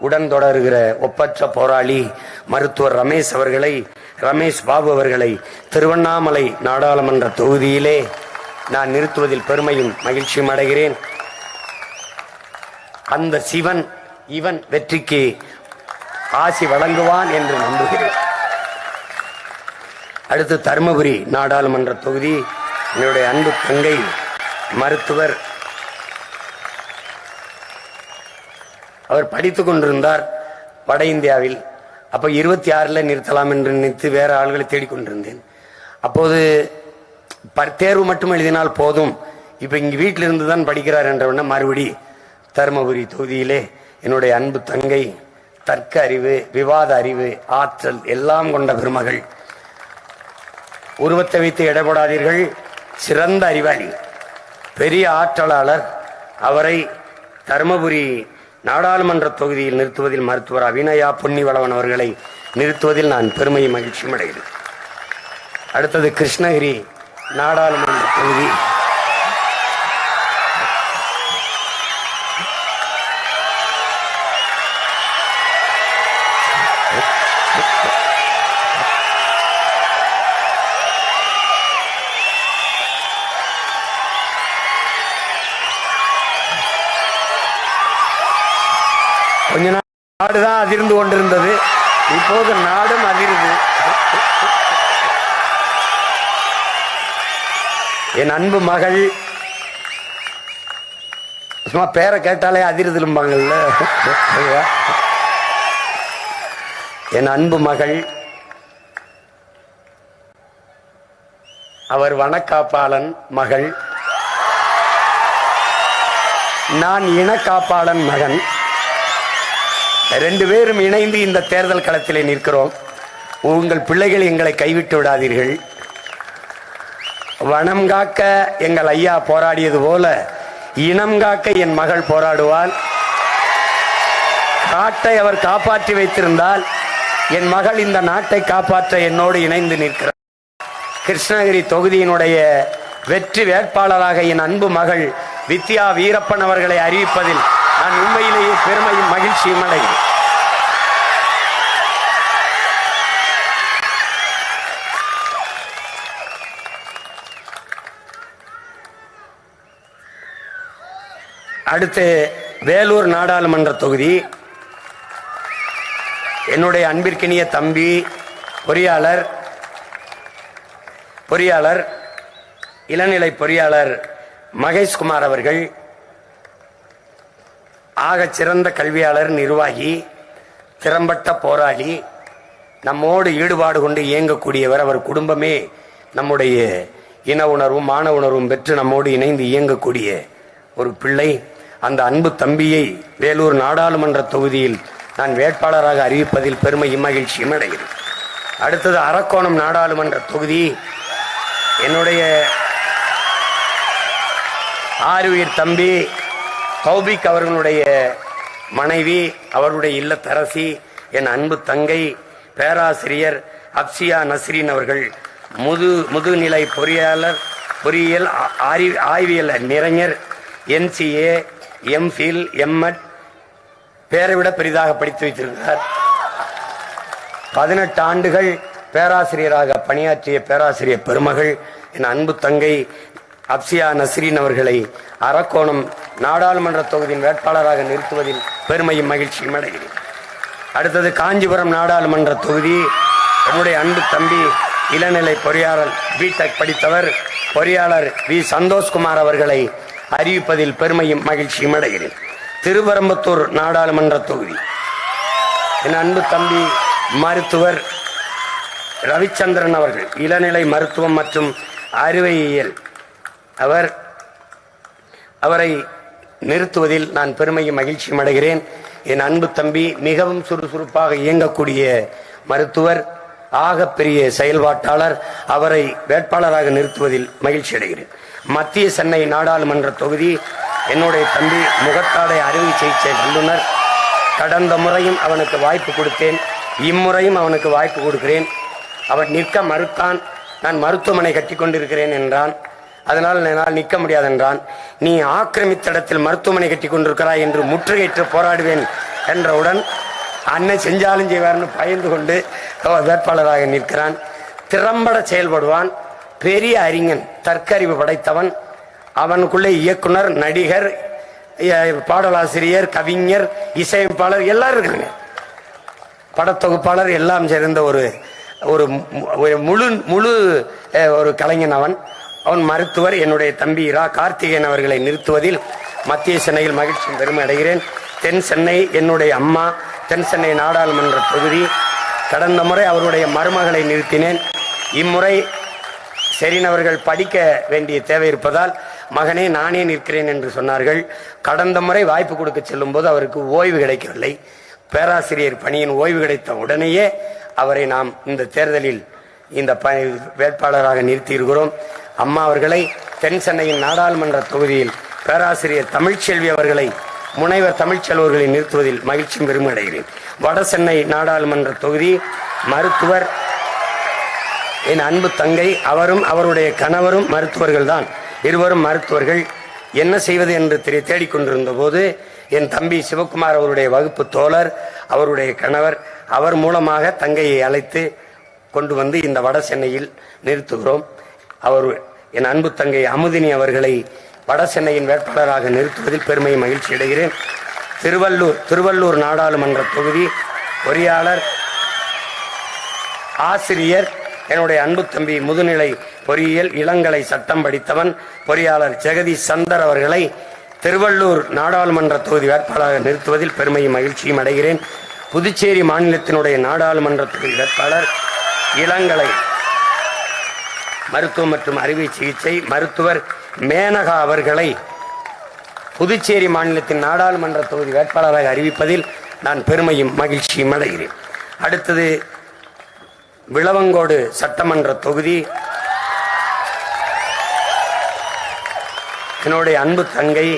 Speaker 1: உடன் தொடர்கிற ஒப்பற்ற போராளி மருத்துவர் ரமேஷ் பாபு அவர்களை திருவண்ணாமலை நாடாளுமன்ற தொகுதியிலே நான் நிறுத்துவதில் பெருமையும் மகிழ்ச்சியும் அடைகிறேன். அந்த சிவன் இவன் வெற்றிக்கு ஆசி வழங்குவான் என்று நம்புகிறேன். அடுத்து தருமபுரி நாடாளுமன்ற தொகுதி என்னுடைய அன்பு தங்கை மருத்துவர். அவர் படித்துக் கொண்டிருந்தார் வட இந்தியாவில். அப்போ 26 நிறுத்தலாம் என்று நினைத்து வேற ஆள்களை தேடிக்கொண்டிருந்தேன். அப்போது தேர்வு மட்டும் எழுதினால் போதும், இப்ப இங்க வீட்டில் இருந்து தான் படிக்கிறார் என்றவன மறுபடி தருமபுரி தொகுதியிலே என்னுடைய அன்பு தங்கை தர்க்க அறிவு, விவாத அறிவு, ஆற்றல் எல்லாம் கொண்ட பெருமகள். உருவத்தை வைத்து இடப்படாதீர்கள். சிறந்த அறிவாளி, பெரிய ஆற்றலாளர். அவரை தருமபுரி நாடாளுமன்ற தொகுதியில் நிறுத்துவதில் மருத்துவர் அபிநயா பொன்னிவளவன் அவர்களை நிறுத்துவதில் நான் பெருமையும் மகிழ்ச்சியும் அடைகிறேன். அடுத்தது கிருஷ்ணகிரி நாடாளுமன்ற தொகுதி. கொஞ்ச நாடுதான் அதிர்ந்து கொண்டிருந்தது, இப்போது நாடும் அதிர்ந்து. என் அன்பு மகள், சும்மா பேரை கேட்டாலே அதிர்ந்தும்பாங்கல்ல. என் அன்பு மகள், அவர் வனக்காப்பாளன் மகள், நான் இனக்காப்பாளன் மகன். ரெண்டு பேரும் இணைந்து இந்த தேர்தல் களத்திலே நிற்கிறோம். உங்கள் பிள்ளைகள் எங்களை கைவிட்டு விடாதீர்கள். வனம் காக்க எங்கள் ஐயா போராடியது போல இனம் காக்க என் மகள் போராடுவாள். காட்டை அவர் காப்பாற்றி வைத்திருந்தால் என் மகள் இந்த நாட்டை காப்பாற்ற என்னோடு இணைந்து நிற்கிறார். கிருஷ்ணகிரி தொகுதியினுடைய வெற்றி வேட்பாளராக என் அன்பு மகள் வித்யா வீரப்பன் அவர்களை அறிவிப்பதில் நான் உண்மையிலேயே பெருமையும் மகிழ்ச்சியும் அடைகிறேன். அடுத்து வேலூர் நாடாளுமன்ற தொகுதி. என்னுடைய அன்பிற்கினிய தம்பி பொறியாளர் இளநிலை பொறியாளர் மகேஷ்குமார் அவர்கள் ஆகச் சிறந்த கல்வியாளர், நிர்வாகி, திறம்பட்ட போராளி, நம்மோடு ஈடுபாடு கொண்டு இயங்கக்கூடியவர். அவர் குடும்பமே நம்முடைய இன உணர்வும் மான உணர்வும் பெற்று நம்மோடு இணைந்து இயங்கக்கூடிய ஒரு பிள்ளை. அந்த அன்பு தம்பியை வேலூர் நாடாளுமன்ற தொகுதியில் நான் வேட்பாளராக அறிவிப்பதில் பெருமையும் மகிழ்ச்சியும் அடைகிறேன். அடுத்தது அரக்கோணம் நாடாளுமன்ற தொகுதி. என்னுடைய ஆறுயிர் தம்பி தௌபிக் அவர்களுடைய மனைவி, அவருடைய இல்லத்தரசி, என் அன்பு தங்கை பேராசிரியர் அப்சியா நஸ்ரீன் அவர்கள் முதுநிலை பொறியியல் ஆய்வியல் நிறைஞர், NCA, MPhil, M.Ed பேரை விட பெரிதாக படித்து வைத்திருக்கிறார். 18 ஆண்டுகள் பேராசிரியராக பணியாற்றிய பேராசிரியர் பெருமகள் என் அன்பு தங்கை அப்சியா நஸ்ரீன் அவர்களை அரக்கோணம் நாடாளுமன்ற தொகுதியின் வேட்பாளராக நிறுத்துவதில் பெருமையும் மகிழ்ச்சியும் அடைகிறேன். அடுத்தது காஞ்சிபுரம் நாடாளுமன்ற தொகுதி. என்னுடைய அன்பு தம்பி இளநிலை பொறியாளர் B.Tech படித்தவர் பொறியாளர் V. சந்தோஷ்குமார் அவர்களை அறிவிப்பதில் பெருமையும் மகிழ்ச்சியும் அடைகிறேன். திருவரம்பத்தூர் நாடாளுமன்ற தொகுதி. என் அன்பு தம்பி மருத்துவர் ரவிச்சந்திரன் அவர்கள் இளநிலை மருத்துவம் மற்றும் அறுவையியல், அவரை நிறுத்துவதில் நான் பெருமையும் மகிழ்ச்சியும் அடைகிறேன். என் அன்பு தம்பி மிகவும் சுறுசுறுப்பாக இயங்கக்கூடிய மருத்துவர், ஆகப்பெரிய செயல்பாட்டாளர், அவரை வேட்பாளராக நிறுத்துவதில் மகிழ்ச்சி அடைகிறேன். மத்திய சென்னை நாடாளுமன்ற தொகுதி. என்னுடைய தம்பி முகத்தாடை அறுவை சிகிச்சை வல்லுநர். கடந்த முறையும் அவனுக்கு வாய்ப்பு கொடுத்தேன், இம்முறையும் அவனுக்கு வாய்ப்பு கொடுக்கிறேன். அவன் நிற்க மறுத்தான். நான் மருத்துவமனை கட்டி கொண்டிருக்கிறேன் என்றான். அதனால் என்னால் நிற்க முடியாது என்றான். நீ ஆக்கிரமித்த இடத்தில் மருத்துவமனை கட்டி கொண்டிருக்கிறாய் என்று முற்றுகையிட்டு போராடுவேன் என்றவுடன் அண்ணன் செஞ்சாலும் செய்வார்னு பயந்து கொண்டு வேட்பாளராக நிற்கிறான். திறம்பட செயல்படுவான். பெரிய அறிஞன், தற்கறிவு படைத்தவன். அவனுக்குள்ளே இயக்குனர், நடிகர், பாடலாசிரியர், கவிஞர், இசையமைப்பாளர் எல்லாரும் இருக்காங்க. படத்தொகுப்பாளர் எல்லாம் சேர்ந்த ஒரு முழு முழு ஒரு கலைஞன் அவன். மருத்துவர். என்னுடைய தம்பி இரா கார்த்திகேயன் அவர்களை நிறுத்துவதில் மத்திய சென்னையில் மகிழ்ச்சியும் பெருமை அடைகிறேன். தென் சென்னை என்னுடைய அம்மா, தென் சென்னை நாடாளுமன்ற தொகுதி. கடந்த முறை அவருடைய மருமகளை நிறுத்தினேன். இம்முறை செரினவர்கள் படிக்க வேண்டிய தேவை இருப்பதால் மகனே நானே நிற்கிறேன் என்று சொன்னார்கள். கடந்த முறை வாய்ப்பு கொடுக்க செல்லும் போது அவருக்கு ஓய்வு கிடைக்கவில்லை. பேராசிரியர் பணியின் ஓய்வு கிடைத்த உடனேயே அவரை நாம் இந்த தேர்தலில் இந்த வேட்பாளராக நிறுத்தியிருக்கிறோம். அம்மா அவர்களை தென் சென்னையின் நாடாளுமன்ற தொகுதியில் பேராசிரியர் தமிழ்ச்செல்வி அவர்களை முனைவர் தமிழ்ச்செல்வர்களை நிறுத்துவதில் மகிழ்ச்சியும் பெருமடைகிறேன். வட சென்னை நாடாளுமன்ற தொகுதி மருத்துவர் என் அன்பு தங்கை, அவரும் அவருடைய கணவரும் மருத்துவர்கள் தான், இருவரும் மருத்துவர்கள். என்ன செய்வது என்று தேடிக்கொண்டிருந்த போது என் தம்பி சிவகுமார் அவருடைய வகுப்பு தோழர், அவருடைய கணவர், அவர் மூலமாக தங்கையை அழைத்து கொண்டு வந்து இந்த வட சென்னையில் நிறுத்துகிறோம். அவர் என் அன்பு தங்கை அமுதினி அவர்களை வட சென்னையின் வேட்பாளராக நிறுத்துவதில் பெருமை மகிழ்ச்சி அடைகிறேன். திருவள்ளூர் நாடாளுமன்ற தொகுதி பொறியாளர் ஆசிரியர் என்னுடைய அன்பு தம்பி முதுநிலை பொறியியல் இளங்கலை சட்டம் படித்தவன் பொறியாளர் ஜெகதீஷ் சந்தர் அவர்களை திருவள்ளூர் நாடாளுமன்ற தொகுதி வேட்பாளராக நிறுத்துவதில் பெருமையும் மகிழ்ச்சியும் அடைகிறேன். புதுச்சேரி மாநிலத்தினுடைய நாடாளுமன்ற தொகுதி வேட்பாளர் இளங்கலை மருத்துவம் மற்றும் அறுவை சிகிச்சை மருத்துவர் மேனகா அவர்களை புதுச்சேரி மாநிலத்தின் நாடாளுமன்ற தொகுதி வேட்பாளராக அறிவிப்பதில் நான் பெருமையும் மகிழ்ச்சியும் அடைகிறேன். அடுத்தது விளவங்கோடு சட்டமன்ற தொகுதி என்னுடைய அன்பு தங்கை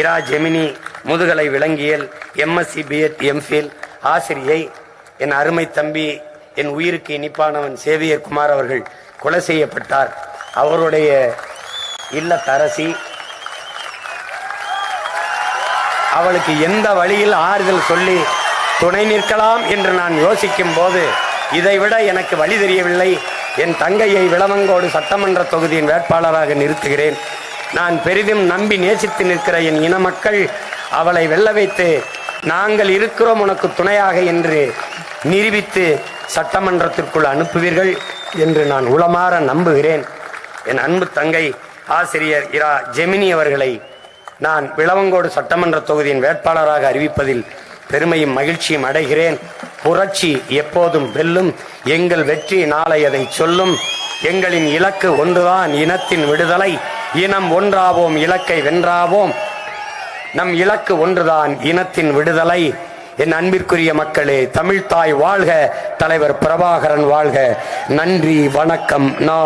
Speaker 1: இரா ஜெமினி, முதுகலை விலங்கியல், எம்எஸ்சி பிஎட் எம்ஃபில் ஆசிரியை, என் அருமை தம்பி, என் உயிருக்கு இனிப்பானவன் சேவியர் குமார் அவர்கள் கொலை செய்யப்பட்டார். அவருடைய இல்லத்தரசி, அவளுக்கு எந்த வழியில் ஆறுதல் சொல்லி துணை நிற்கலாம் என்று நான் யோசிக்கும் போது இதைவிட எனக்கு வழி தெரியவில்லை. என் தங்கையை விளவங்கோடு சட்டமன்ற தொகுதியின் வேட்பாளராக நிறுத்துகிறேன். நான் பெரிதும் நம்பி நேசித்து நிற்கிற என் இன மக்கள் அவளை வெல்ல வைத்து நாங்கள் இருக்கிறோம் உனக்கு துணையாக என்று நிரூபித்து சட்டமன்றத்திற்குள் அனுப்புவீர்கள் என்று நான் உளமாற நம்புகிறேன். என் அன்பு தங்கை ஆசிரியர் இரா ஜெமினி அவர்களை நான் விளவங்கோடு சட்டமன்ற தொகுதியின் வேட்பாளராக அறிவிப்பதில் பெருமையும் மகிழ்ச்சியும் அடைகிறேன். புரட்சி எப்போதும் வெல்லும், எங்கள் வெற்றி நாளை அதை சொல்லும். எங்களின் இலக்கு ஒன்றுதான், இனத்தின் விடுதலை. இனம் ஒன்றாவோம், இலக்கை வென்றாவோம். நம் இலக்கு ஒன்றுதான், இனத்தின் விடுதலை. என் அன்பிற்குரிய மக்களே, தமிழ்தாய் வாழ்க, தலைவர் பிரபாகரன் வாழ்க. நன்றி, வணக்கம். நான்